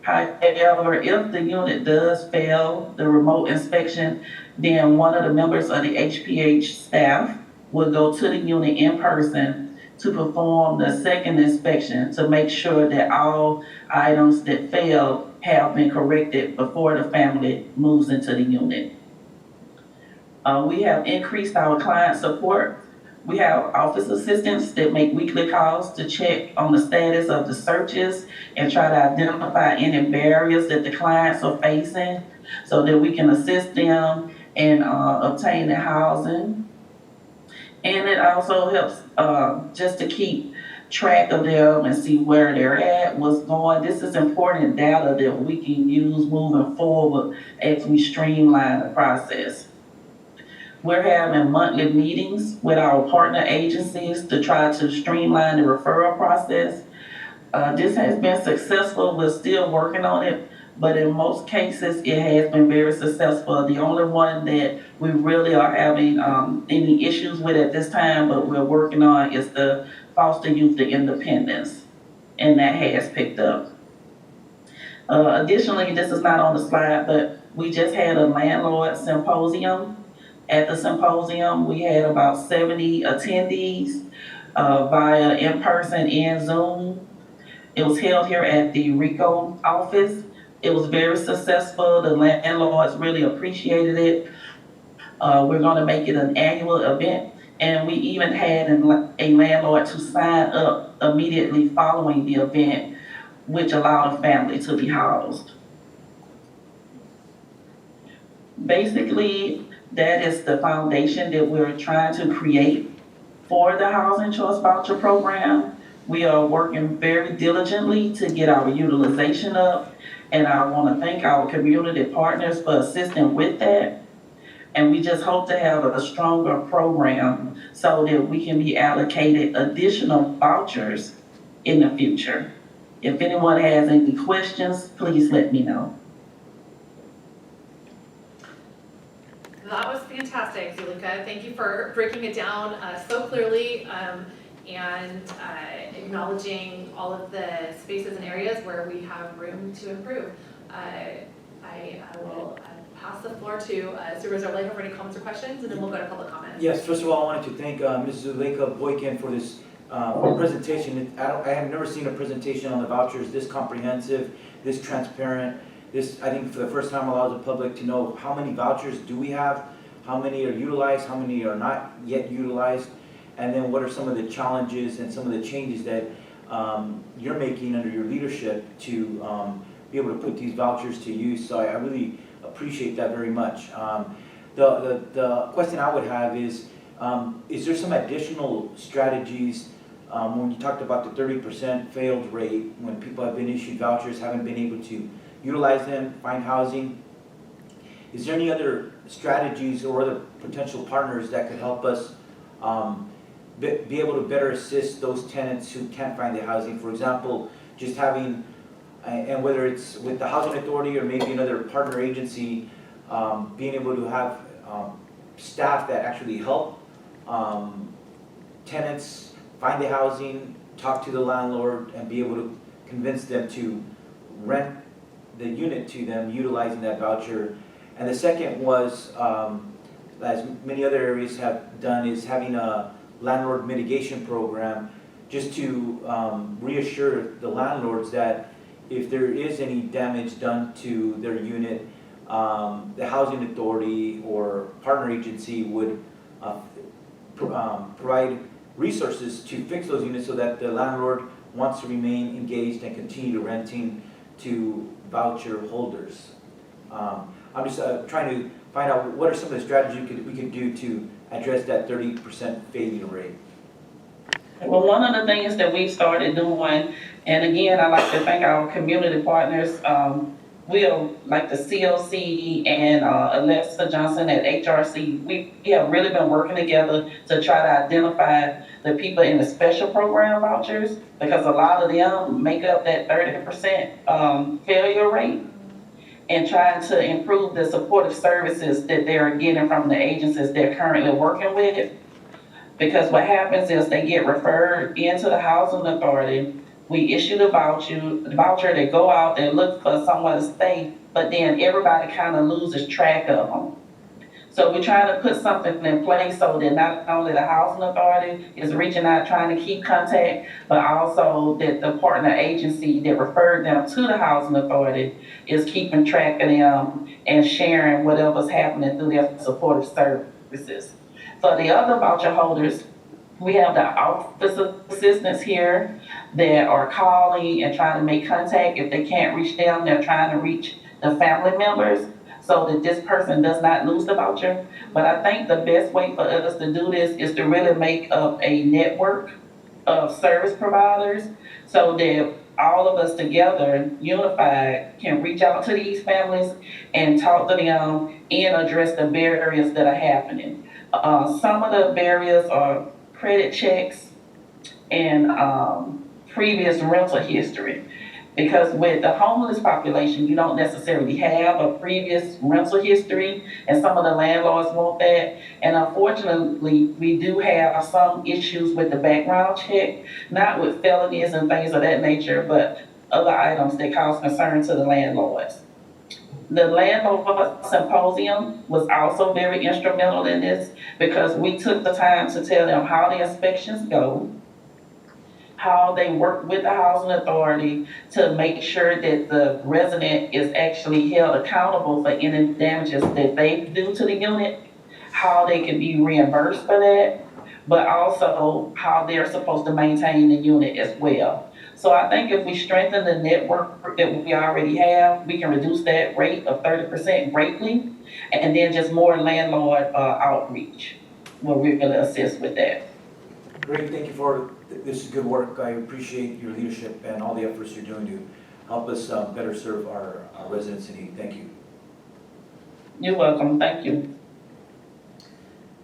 However, if the unit does fail the remote inspection, then one of the members of the HPH staff will go to the unit in person to perform the second inspection to make sure that all items that failed have been corrected before the family moves into the unit. We have increased our client support. We have office assistants that make weekly calls to check on the status of the searches and try to identify any barriers that the clients are facing so that we can assist them in obtaining housing. And it also helps just to keep track of them and see where they're at, what's going. This is important data that we can use moving forward as we streamline the process. We're having monthly meetings with our partner agencies to try to streamline the referral process. This has been successful. We're still working on it, but in most cases, it has been very successful. The only one that we really are having any issues with at this time, but we're working on, is the foster youth to independence, and that has picked up. Additionally, this is not on the slide, but we just had a landlord symposium. At the symposium, we had about 70 attendees via in-person and Zoom. It was held here at the RICO office. It was very successful. The landlords really appreciated it. We're gonna make it an annual event, and we even had a landlord to sign up immediately following the event, which allowed a family to be housed. Basically, that is the foundation that we're trying to create for the Housing Choice Voucher Program. We are working very diligently to get our utilization up, and I want to thank our community partners for assisting with that. And we just hope to have a stronger program so that we can be allocated additional vouchers in the future. If anyone has any questions, please let me know. And That was fantastic, Zulieka. Thank you for breaking it down so clearly and acknowledging all of the spaces and areas where we have room to improve. I will pass the floor to Supervisor Zulieka for any comments or questions, and then we'll go to public comments. Yes, first of all, I wanted to thank Ms. Zulieka Boykin for this presentation. I have never seen a presentation on the vouchers this comprehensive, this transparent. This, I think, for the first time allows the public to know how many vouchers do we have, how many are utilized, how many are not yet utilized, and then what are some of the challenges and some of the changes that you're making under your leadership to be able to put these vouchers to use. So I really appreciate that very much. The question I would have is there some additional strategies when you talked about the 30% failed rate, when people have been issued vouchers, haven't been able to utilize them, find housing? Is there any other strategies or other potential partners that could help us be able to better assist those tenants who can't find the housing? For example, just having, and whether it's with the housing authority or maybe another partner agency, being able to have staff that actually help tenants find the housing, talk to the landlord, and be able to convince them to rent the unit to them utilizing that voucher. And the second was, as many other areas have done, is having a landlord mitigation program just to reassure the landlords that if there is any damage done to their unit, the housing authority or partner agency would provide resources to fix those units so that the landlord wants to remain engaged and continue renting to voucher holders. I'm just trying to find out what are some of the strategies we could do to address that 30% failure rate. Well, one of the things that we've started doing, and again, I like to thank our community partners, like the COC and Alexa Johnson at HRC, we have really been working together to try to identify the people in the special program vouchers, because a lot of them make up that 30% failure rate, and trying to improve the supportive services that they're getting from the agencies they're currently working with. Because what happens is they get referred into the housing authority, we issue the voucher, they go out, they look for someone to stay, but then everybody kind of loses track of them. So we're trying to put something in place so that not only the housing authority is reaching out, trying to keep contact, but also that the partner agency that referred them to the housing authority is keeping track of them and sharing whatever's happening through their supportive services. For the other voucher holders, we have the office assistants here that are calling and trying to make contact. If they can't reach them, they're trying to reach the family members so that this person does not lose the voucher. But I think the best way for us to do this is to really make up a network of service providers so that all of us together, unified, can reach out to these families and talk to them and address the barriers that are happening. Some of the barriers are credit checks and previous rental history. Because with the homeless population, you don't necessarily have a previous rental history, and some of the landlords want that. And unfortunately, we do have some issues with the background check, not with felonies and things of that nature, but other items that cause concern to the landlords. The landlord symposium was also very instrumental in this, because we took the time to tell them how the inspections go, how they work with the housing authority to make sure that the resident is actually held accountable for any damages that they do to the unit, how they can be reimbursed for that, but also how they're supposed to maintain the unit as well. So I think if we strengthen the network that we already have, we can reduce that rate of 30% greatly, and then just more landlord outreach will really assist with that. Great, thank you for this is good work. I appreciate your leadership and all the efforts you're doing to help us better serve our residents in need. Thank you. You're welcome. Thank you.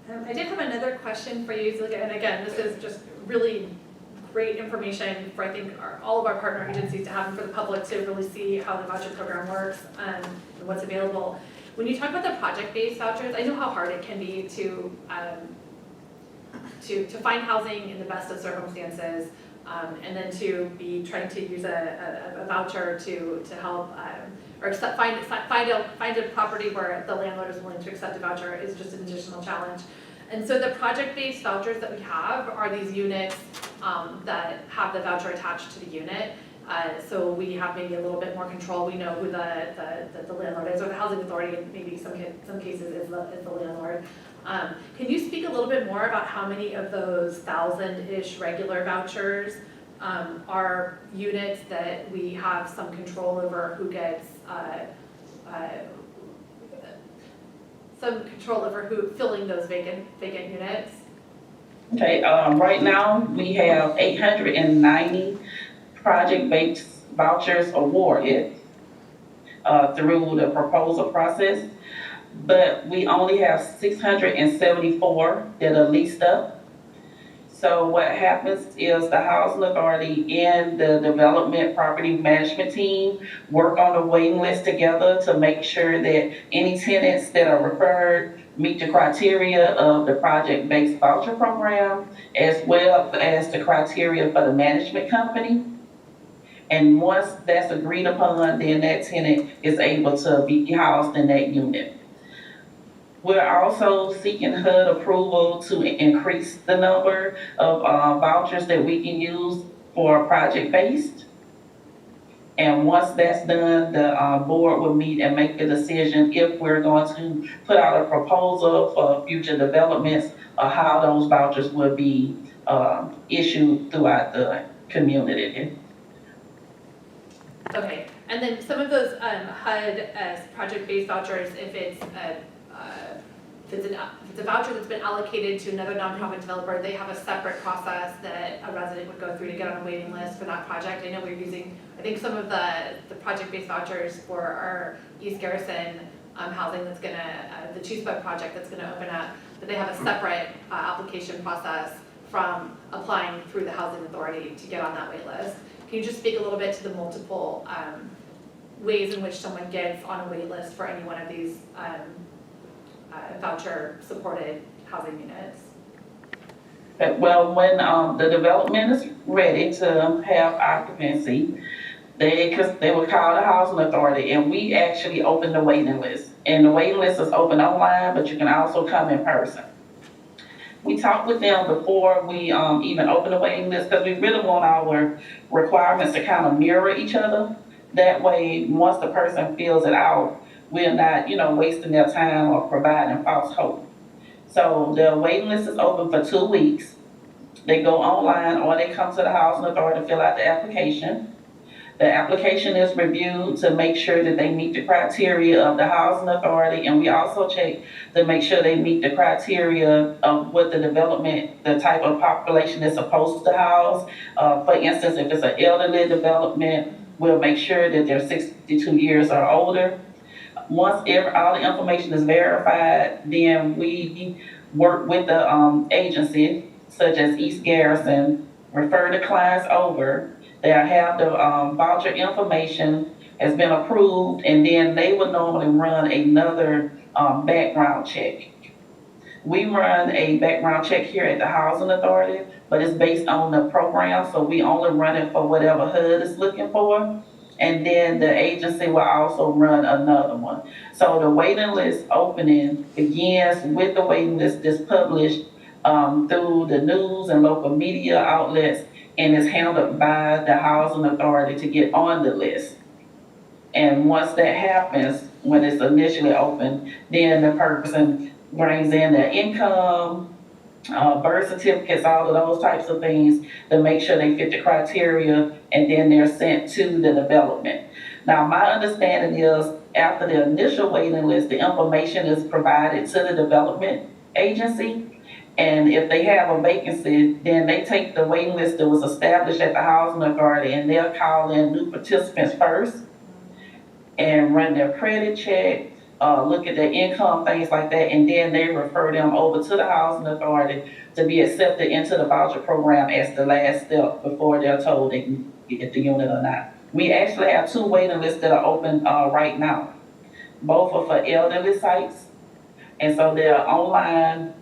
I did have another question for you, Zulieka, and again, this is just really great information for, I think, all of our partner agencies to have and for the public to really see how the voucher program works and what's available. When you talk about the project-based vouchers, I know how hard it can be to find housing in the best of circumstances, and then to be trying to use a voucher to help, or find a property where the landlord is willing to accept a voucher is just an additional challenge. And so the project-based vouchers that we have are these units that have the voucher attached to the unit. So we have maybe a little bit more control. We know who the landlord is, or the housing authority, and maybe some cases is the landlord. Can you speak a little bit more about how many of those 1,000-ish regular vouchers are units that we have some control over who gets some control over who filling those vacant units? Okay, right now, we have 890 project-based vouchers awarded through the proposal process, but we only have 674 that are leased up. So what happens is the housing authority and the development property management team work on a waiting list together to make sure that any tenants that are referred meet the criteria of the project-based voucher program, as well as the criteria for the management company. And once that's agreed upon, then that tenant is able to be housed in that unit. We're also seeking HUD approval to increase the number of vouchers that we can use for project-based. And once that's done, the board will meet and make the decision if we're going to put out a proposal for future developments or how those vouchers will be issued throughout the community. Okay, and then some of those HUD project-based vouchers, if it's a voucher that's been allocated to another nonprofit developer, they have a separate process that a resident would go through to get on a waiting list for that project. I know we're using, I think some of the project-based vouchers for our East Garrison housing that's gonna, the Cheese Bud project that's gonna open up, but they have a separate application process from applying through the housing authority to get on that wait list. Can you just speak a little bit to the multiple ways in which someone gets on a wait list for any one of these voucher-supported housing units? Well, when the development is ready to have occupancy, they will call the housing authority, and we actually open the waiting list. And the waiting list is open online, but you can also come in person. We talk with them before we even open the waiting list, because we really want our requirements to kind of mirror each other. That way, once the person fills it out, we're not, wasting their time or providing false hope. So the waiting list is open for 2 weeks. They go online or they come to the housing authority to fill out the application. The application is reviewed to make sure that they meet the criteria of the housing authority, and we also check to make sure they meet the criteria of what the development, the type of population is supposed to house. For instance, if it's an elderly development, we'll make sure that they're 62 years or older. Once all the information is verified, then we work with the agency, such as East Garrison, refer the clients over. They'll have the voucher information has been approved, and then they will normally run another background check. We run a background check here at the Housing Authority, but it's based on the program, so we only run it for whatever HUD is looking for. And then the agency will also run another one. So the waiting list opening begins with the waiting list that's published through the news and local media outlets, and is handled by the housing authority to get on the list. And once that happens, when it's initially open, then the person brings in their income, birth certificates, all of those types of things to make sure they fit the criteria, and then they're sent to the development. Now, my understanding is after the initial waiting list, the information is provided to the development agency. And if they have a vacancy, then they take the waiting list that was established at the housing authority, and they'll call in new participants first and run their credit check, look at their income, things like that, and then they refer them over to the housing authority to be accepted into the voucher program as the last step before they're told they can get the unit or not. We actually have 2 waiting lists that are open right now. Both are for elderly sites. And so there are online,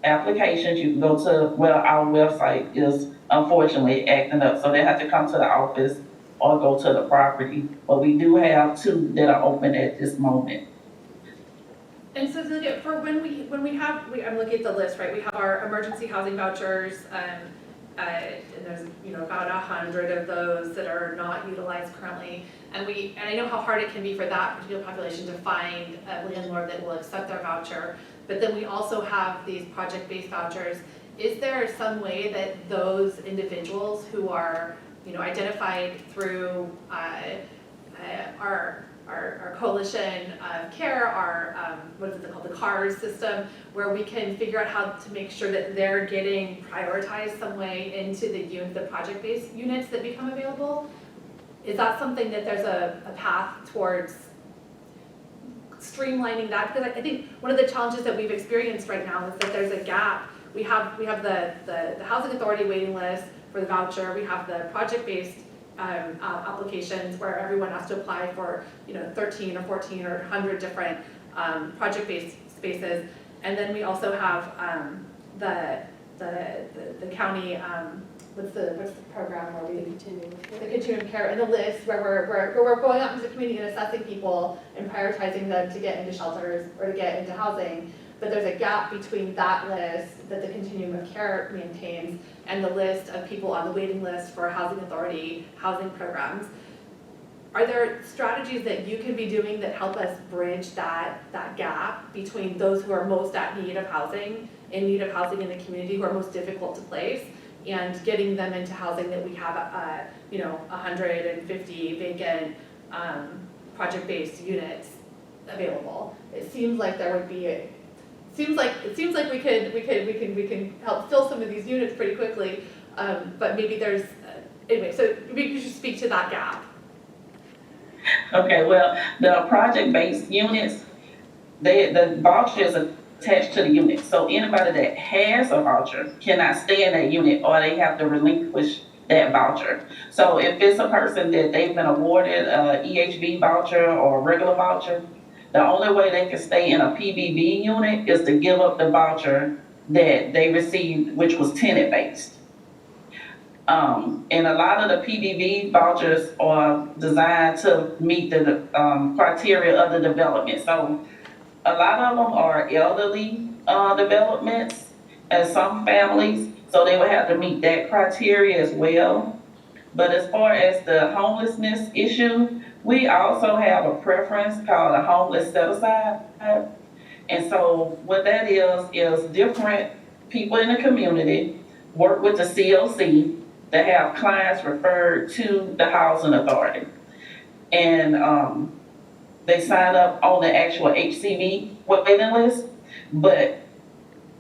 applications. You can go to, well, our website is unfortunately acting up, so they have to come to the office or go to the property. But we do have 2 that are open at this moment. And so Zulieka, for when we have, I'm looking at the list, right, we have our emergency housing vouchers, and there's, about 100 of those that are not utilized currently. And I know how hard it can be for that particular population to find a landlord that will accept their voucher. But then we also have these project-based vouchers. Is there some way that those individuals who are, identified through our coalition of care, our, what is it called, the CARS system, where we can figure out how to make sure that they're getting prioritized some way into the project-based units that become available? Is that something that there's a path towards streamlining that? Because I think one of the challenges that we've experienced right now is that there's a gap. We have the housing authority waiting list for the voucher. We have the project-based applications where everyone has to apply for 13 or 14 or 100 different project-based spaces, and then we also have the county what's the program where we the continuum care and the list where we're going out into the community and assessing people and prioritizing them to get into shelters or to get into housing. But there's a gap between that list that the continuum of care maintains and the list of people on the waiting list for housing authority housing programs. Are there strategies that you can be doing that help us bridge that gap between those who are most in need of housing in the community, who are most difficult to place, and getting them into housing that we have 150 vacant project-based units available? It seems like there would be it seems like we can help fill some of these units pretty quickly, but maybe there's anyway. So maybe you should speak to that gap. Okay, well, the project-based units, the voucher is attached to the unit. So anybody that has a voucher cannot stay in that unit, or they have to relinquish that voucher. So if it's a person that they've been awarded a EHV voucher or a regular voucher, the only way they can stay in a PBB unit is to give up the voucher that they received, which was tenant-based. And a lot of the PBB vouchers are designed to meet the criteria of the development. So a lot of them are elderly developments and some families, so they would have to meet that criteria as well. But as far as the homelessness issue, we also have a preference called a homeless set-aside. And so what that is different people in the community work with the COC to have clients referred to the housing authority. And they sign up on the actual HCV waiting list, but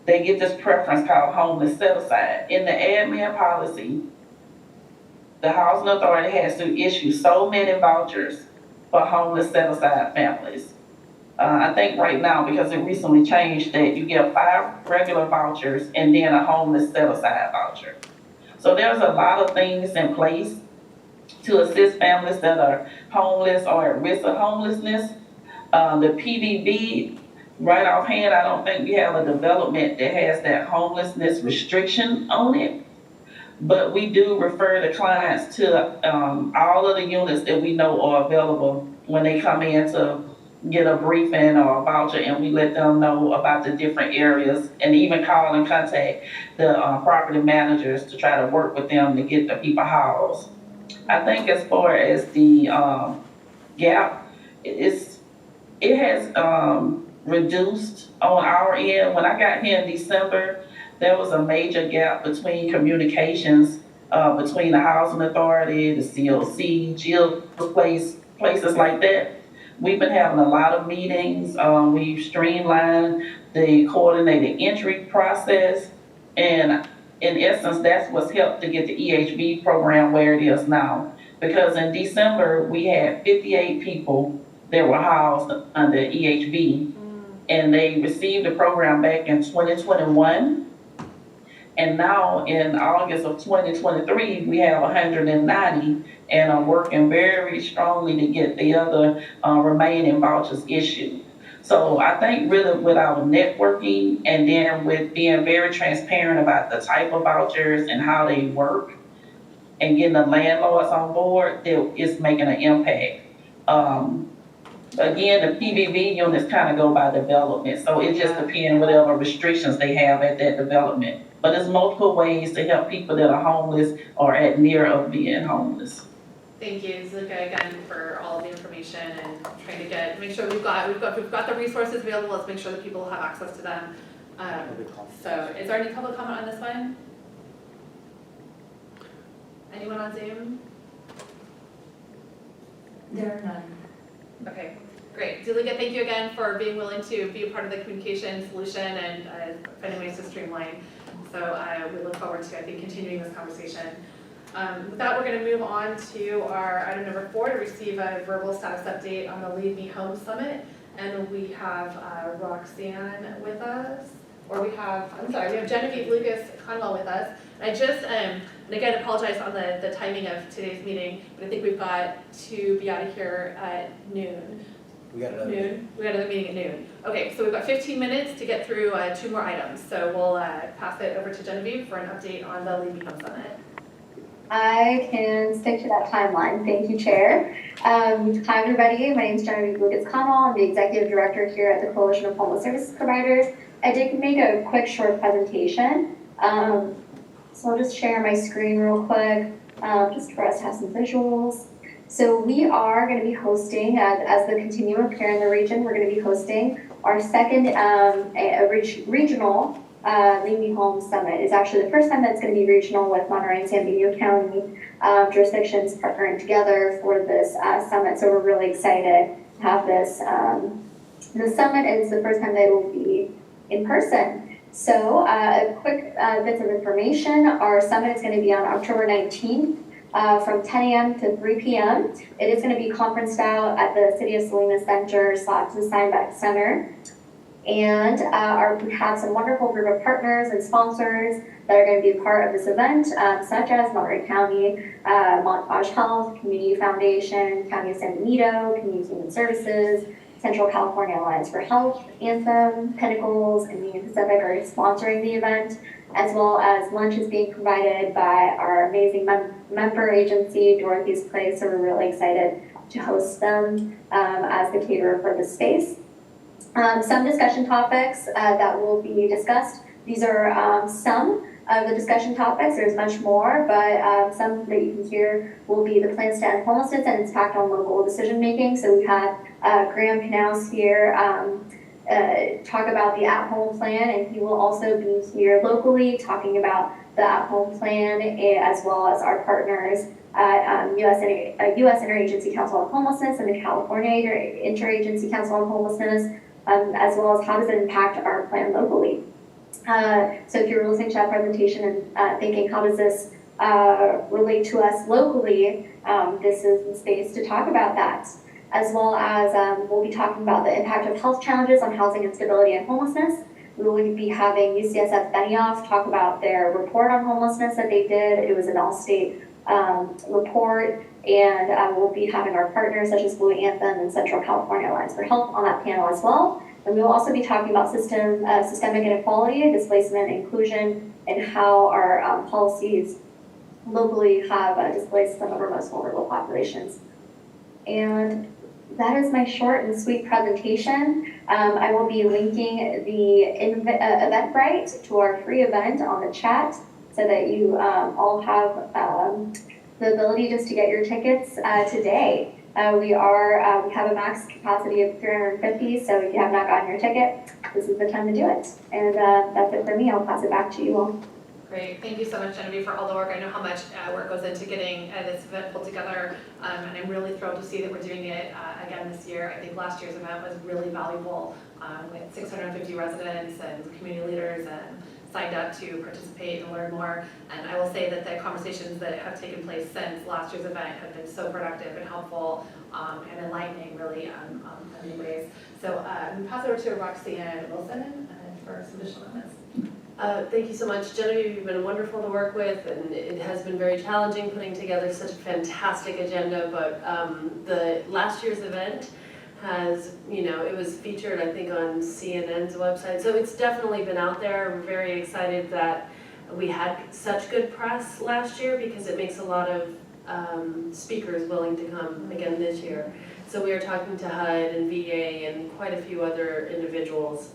they get this preference called homeless set-aside. In the admin policy, the housing authority has to issue so many vouchers for homeless set-aside families. I think right now, because it recently changed, that you get 5 regular vouchers and then a homeless set-aside voucher. So there's a lot of things in place to assist families that are homeless or at risk of homelessness. The PBB, right offhand, I don't think we have a development that has that homelessness restriction on it. But we do refer the clients to all of the units that we know are available when they come in to get a briefing or a voucher, and we let them know about the different areas and even call and contact the property managers to try to work with them to get the people housed. I think as far as the gap, it has reduced on our end. When I got here in December, there was a major gap between communications between the housing authority, the COC, Jill's places like that. We've been having a lot of meetings. We've streamlined the coordinated entry process. And in essence, that's what's helped to get the EHV program where it is now. Because in December, we had 58 people that were housed under EHV. And they received the program back in 2021. And now in August of 2023, we have 190 and are working very strongly to get the other remaining vouchers issued. So I think really with our networking and then with being very transparent about the type of vouchers and how they work and getting the landlords on board, it's making an impact. Again, the PVV units kind of go by development, so it just depends whatever restrictions they have at that development. But there's multiple ways to help people that are homeless or at near of being homeless. Thank you, Zulieka, again, for all of the information and trying to make sure we've got the resources available. Let's make sure that people have access to them. So is there any public comment on this one? Anyone on Zoom? There are none. Okay, great. Zulieka, thank you again for being willing to be a part of the communication solution and finding ways to streamline. So we look forward to, I think, continuing this conversation. With that, we're going to move on to our item number 4 to receive a verbal status update on the Lead Me Home Summit. And we have Roxanne with us, or we have Genevieve Lucas-Conwell with us. And I just, and again, apologize on the timing of today's meeting, but I think we've got to be out of here at noon. We got another We got another meeting at noon. Okay, so we've got 15 minutes to get through 2 more items. So we'll pass it over to Genevieve for an update on the Lead Me Home Summit. I can stick to that timeline. Thank you, Chair. Hi, everybody. My name is Genevieve Lucas-Conwell. I'm the Executive Director here at the Coalition of Homeless Services Providers. I did make a quick, short presentation. So I'll just share my screen real quick, just for us to have some visuals. So we are going to be hosting, as the continuum of care in the region, we're going to be hosting our second regional Lead Me Home Summit. It's actually the first time that's going to be regional with Monterey and San Bernardino County jurisdictions partnering together for this summit. So we're really excited to have this. The summit is the first time that it will be in person. So a quick bits of information. Our summit is going to be on October 19th from 10 a.m. to 3 p.m. It is going to be conference style at the City of Salinas Center / the Steinbeck Center. And we have some wonderful group of partners and sponsors that are going to be a part of this event, such as Monterey County, Montage Health, Community Foundation, County of San Benito, Community Human Services, Central California Alliance for Health, Anthem, Pinnacles, and Union Pacific are sponsoring the event, as well as lunch is being provided by our amazing member agency, Dorothy's Place. So we're really excited to host them as the caterer for the space. Some discussion topics that will be discussed. These are some of the discussion topics. There's much more, but some that you can hear will be the plans to end homelessness and its impact on local decision making. So we have Graham Knaus here talk about the at-home plan, and he will also be here locally talking about the at-home plan, as well as our partners at U.S. Interagency Council on Homelessness and the California Interagency Council on Homelessness, as well as how does it impact our plan locally. So if you're listening to that presentation and thinking, how does this relate to us locally, this is the space to talk about that. As well as we'll be talking about the impact of health challenges on housing instability and homelessness. We will be having UCSF Benioff talk about their report on homelessness that they did. It was an all-state report, and we'll be having our partners such as Blue Anthem and Central California Alliance for Health on that panel as well. And we will also be talking about systemic inequality, displacement, and inclusion, and how our policies locally have displaced some of our most vulnerable populations. And that is my short and sweet presentation. I will be linking the Eventbrite to our free event on the chat so that you all have the ability just to get your tickets today. We have a max capacity of 350, so if you have not gotten your ticket, this is the time to do it. And that's it for me. I'll pass it back to you all. Great, thank you so much, Genevieve, for all the work. I know how much work goes into getting this event pulled together, and I'm really thrilled to see that we're doing it again this year. I think last year's event was really valuable with 650 residents and community leaders and signed up to participate and learn more. And I will say that the conversations that have taken place since last year's event have been so productive and helpful and enlightening, really, in many ways. So I'm going to pass it over to Roxanne Wilson for some additional comments. Thank you so much, Genevieve. You've been wonderful to work with, and it has been very challenging putting together such a fantastic agenda. But the last year's event has, it was featured, I think, on CNN's website. So it's definitely been out there. We're very excited that we had such good press last year because it makes a lot of speakers willing to come again this year. So we are talking to HUD and VA and quite a few other individuals.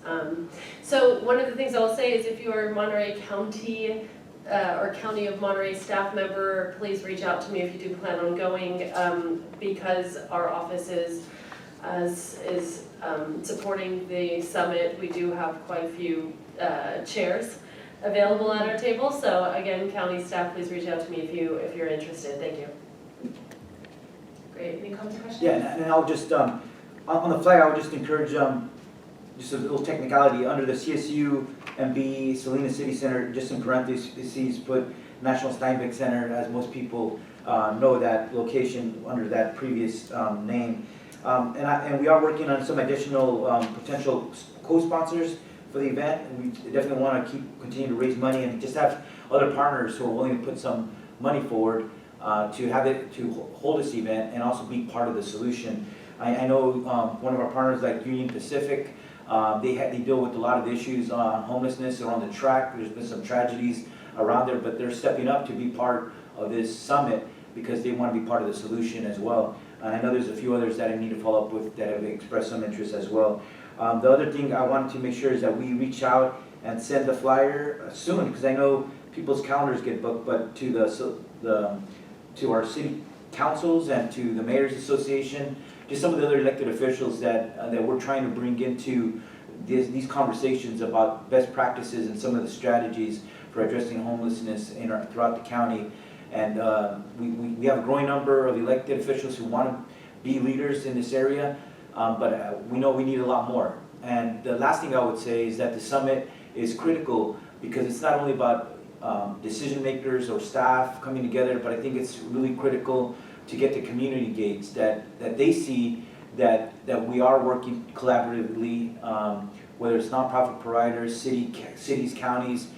So one of the things I'll say is if you are a Monterey County or County of Monterey staff member, please reach out to me if you do plan on going because our office is supporting the summit. We do have quite a few chairs available at our table. So again, county staff, please reach out to me if you're interested. Thank you. Great, any comments or questions? Yeah, and I'll just, on the flag, I would just encourage, just a little technicality, under the CSU MB Salinas City Center, just in parentheses, put National Steinbeck Center, as most people know that location under that previous name. And we are working on some additional potential co-sponsors for the event. We definitely want to continue to raise money and just have other partners who are willing to put some money forward to hold this event and also be part of the solution. I know one of our partners, like Union Pacific, they deal with a lot of issues on homelessness. They're on the track. There's been some tragedies around there, but they're stepping up to be part of this summit because they want to be part of the solution as well. And I know there's a few others that I need to follow up with that have expressed some interest as well. The other thing I wanted to make sure is that we reach out and send the flyer soon, because I know people's calendars get booked, but to our city councils and to the Mayor's Association, just some of the other elected officials that we're trying to bring into these conversations about best practices and some of the strategies for addressing homelessness throughout the county. And we have a growing number of elected officials who want to be leaders in this area, but we know we need a lot more. And the last thing I would say is that the summit is critical because it's not only about decision makers or staff coming together, but I think it's really critical to get the community engaged, that they see that we are working collaboratively, whether it's nonprofit providers, cities, counties,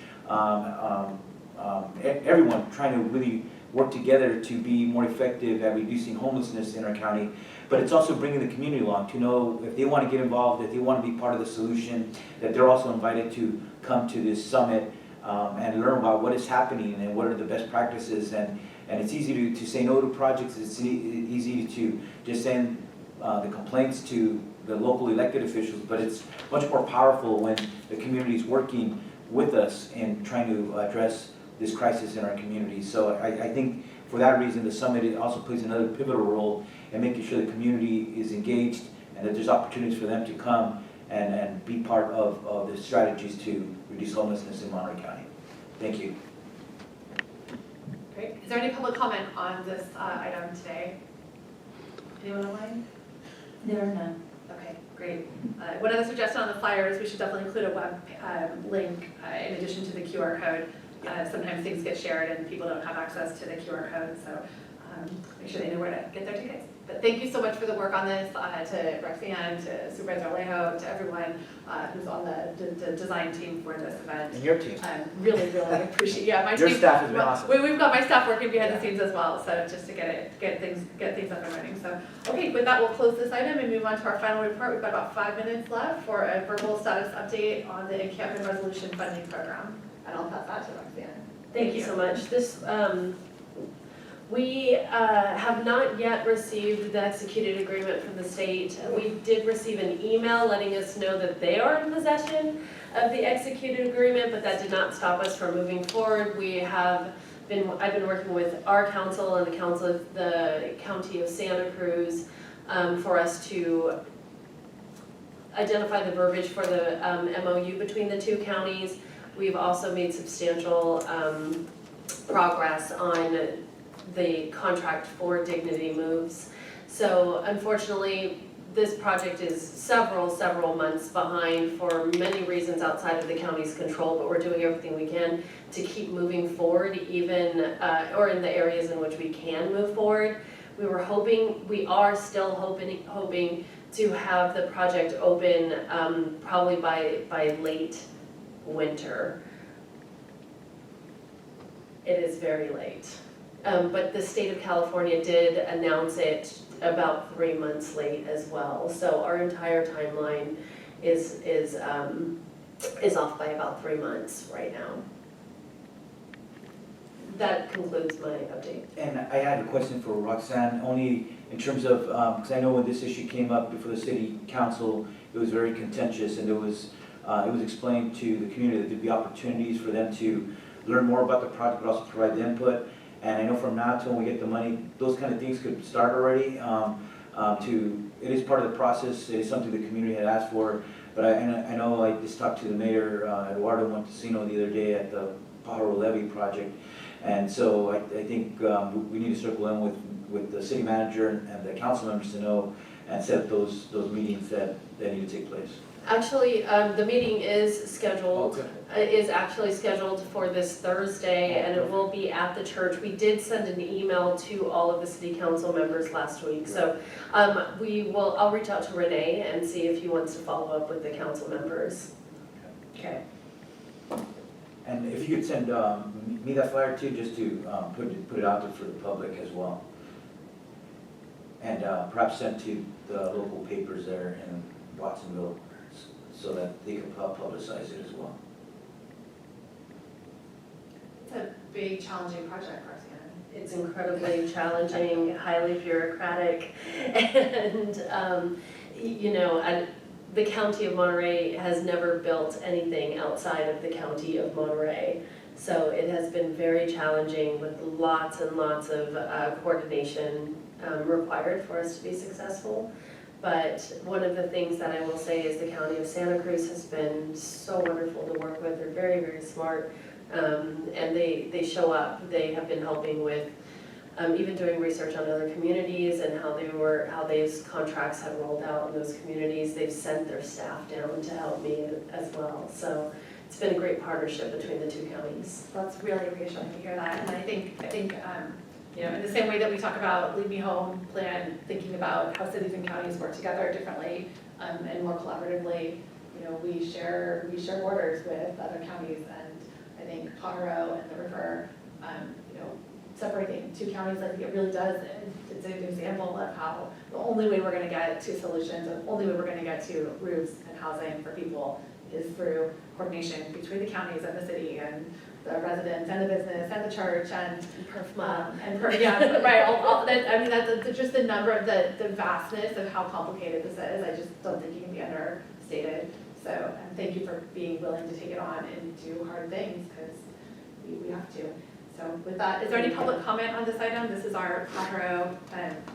everyone trying to really work together to be more effective at reducing homelessness in our county. But it's also bringing the community along to know if they want to get involved, if they want to be part of the solution, that they're also invited to come to this summit and learn about what is happening and what are the best practices. And it's easy to say no to projects. It's easy to just send the complaints to the local elected officials, but it's much more powerful when the community is working with us in trying to address this crisis in our community. So I think for that reason, the summit also plays another pivotal role in making sure the community is engaged and that there's opportunities for them to come and be part of the strategies to reduce homelessness in Monterey County. Thank you. Great. Is there any public comment on this item today? Anyone online? There are none. Okay, great. One other suggestion on the flyer is we should definitely include a web link in addition to the QR code. Sometimes things get shared and people don't have access to the QR code, so make sure they know where to get their tickets. But thank you so much for the work on this, to Roxanne, to Supervisor Alejo, to everyone who's on the design team for this event. And your team. Really, really appreciate, my Your team. staff has been awesome. We've got my staff working behind the scenes as well, so just to get things up and running. So, okay, with that, we'll close this item and move on to our final report. We've got about 5 minutes left for a verbal status update on the Encampment Resolution Funding Program. And I'll pass that to Roxanne. Thank you so much. We have not yet received the executed agreement from the state. We did receive an email letting us know that they are in possession of the executed agreement, but that did not stop us from moving forward. I've been working with our council and the council of the County of Santa Cruz for us to identify the verbiage for the MOU between the two counties. We've also made substantial progress on the contract for Dignity Moves. So unfortunately, this project is several months behind for many reasons outside of the county's control, but we're doing everything we can to keep moving forward, even, or in the areas in which we can move forward. We are still hoping to have the project open probably by late winter. it is very late. But the state of California did announce it about 3 months late as well. So our entire timeline is off by about 3 months right now. That concludes my update. And I had a question for Roxanne, only in terms of, because I know when this issue came up before the city council, it was very contentious, and it was explained to the community that there'd be opportunities for them to learn more about the project, but also provide the input. And I know from now till when we get the money, those kind of things could start already. It is part of the process, it is something the community had asked for, but I know I just talked to the mayor, Eduardo Montesino, the other day at the Pajaro Levy project. And so I think we need to circle in with the city manager and the council members to know and set up those meetings that need to take place. Actually, the meeting is scheduled, is actually scheduled for this Thursday, and it will be at the church. We did send an email to all of the city council members last week, so I'll reach out to Renee and see if he wants to follow up with the council members. Okay. And if you could send me that flyer too, just to put it out there for the public as well. And perhaps send to the local papers there in Watsonville so that they can publicize it as well. It's a big, challenging project, Roxanne. It's incredibly challenging, highly bureaucratic, and the County of Monterey has never built anything outside of the County of Monterey. So it has been very challenging with lots and lots of coordination required for us to be successful. But one of the things that I will say is the County of Santa Cruz has been so wonderful to work with. They're very, very smart, and they show up. They have been helping with even doing research on other communities and how those contracts have rolled out in those communities. They've sent their staff down to help me as well. So it's been a great partnership between the two counties. That's really reassuring to hear that, and I think in the same way that we talk about Leave Me Home plan, thinking about how cities and counties work together differently and more collaboratively. We share borders with other counties, and I think Pajaro and the river, separating two counties, I think it really does. It's an example of how the only way we're going to get to solutions, the only way we're going to get to roofs and housing for people is through coordination between the counties and the city and the residents and the business and the church and that's just the number of the vastness of how complicated this is. I just don't think it can be understated. So thank you for being willing to take it on and do hard things, because we have to. So with that, is there any public comment on this item? This is our Pajaro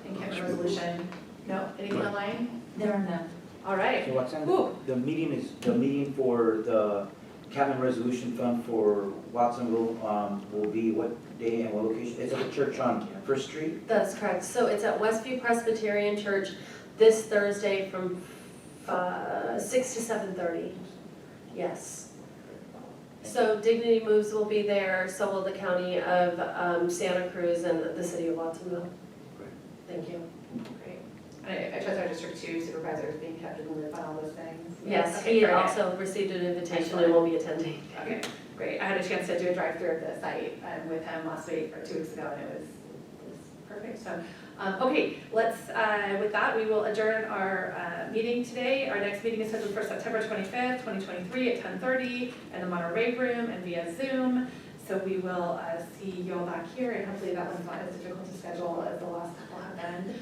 encampment resolution. No, anything online? There are none. All right. So Roxanne, the meeting for the Cabinet Resolution Fund for Watsonville will be what day and what location? It's at the church on First Street? That's correct. So it's at Westview Presbyterian Church this Thursday from 6 to 7:30. Yes. So Dignity Moves will be there, so will the County of Santa Cruz and the City of Watsonville. Great. Thank you. Great. I trust our District 2 supervisors being kept in the loop on all those things. Yes, Okay, he great. also received an invitation and will be attending. Okay, great. I had a chance to do a drive-through of the site with him last week or 2 weeks ago, and it was perfect. So, okay, let's, with that, we will adjourn our meeting today. Our next meeting is scheduled for September 25th, 2023 at 10:30 in the Monterey Room and via Zoom. So we will see you all back here, and hopefully that one's not as difficult to schedule as the last couple have been.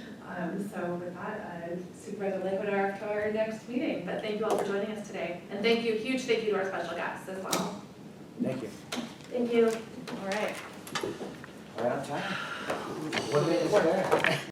So with that, Supervisor Lake would our next meeting. But thank you all for joining us today. And huge thank you to our special guests as well. Thank you. Thank you. All right. Right on time. 1 minute is there.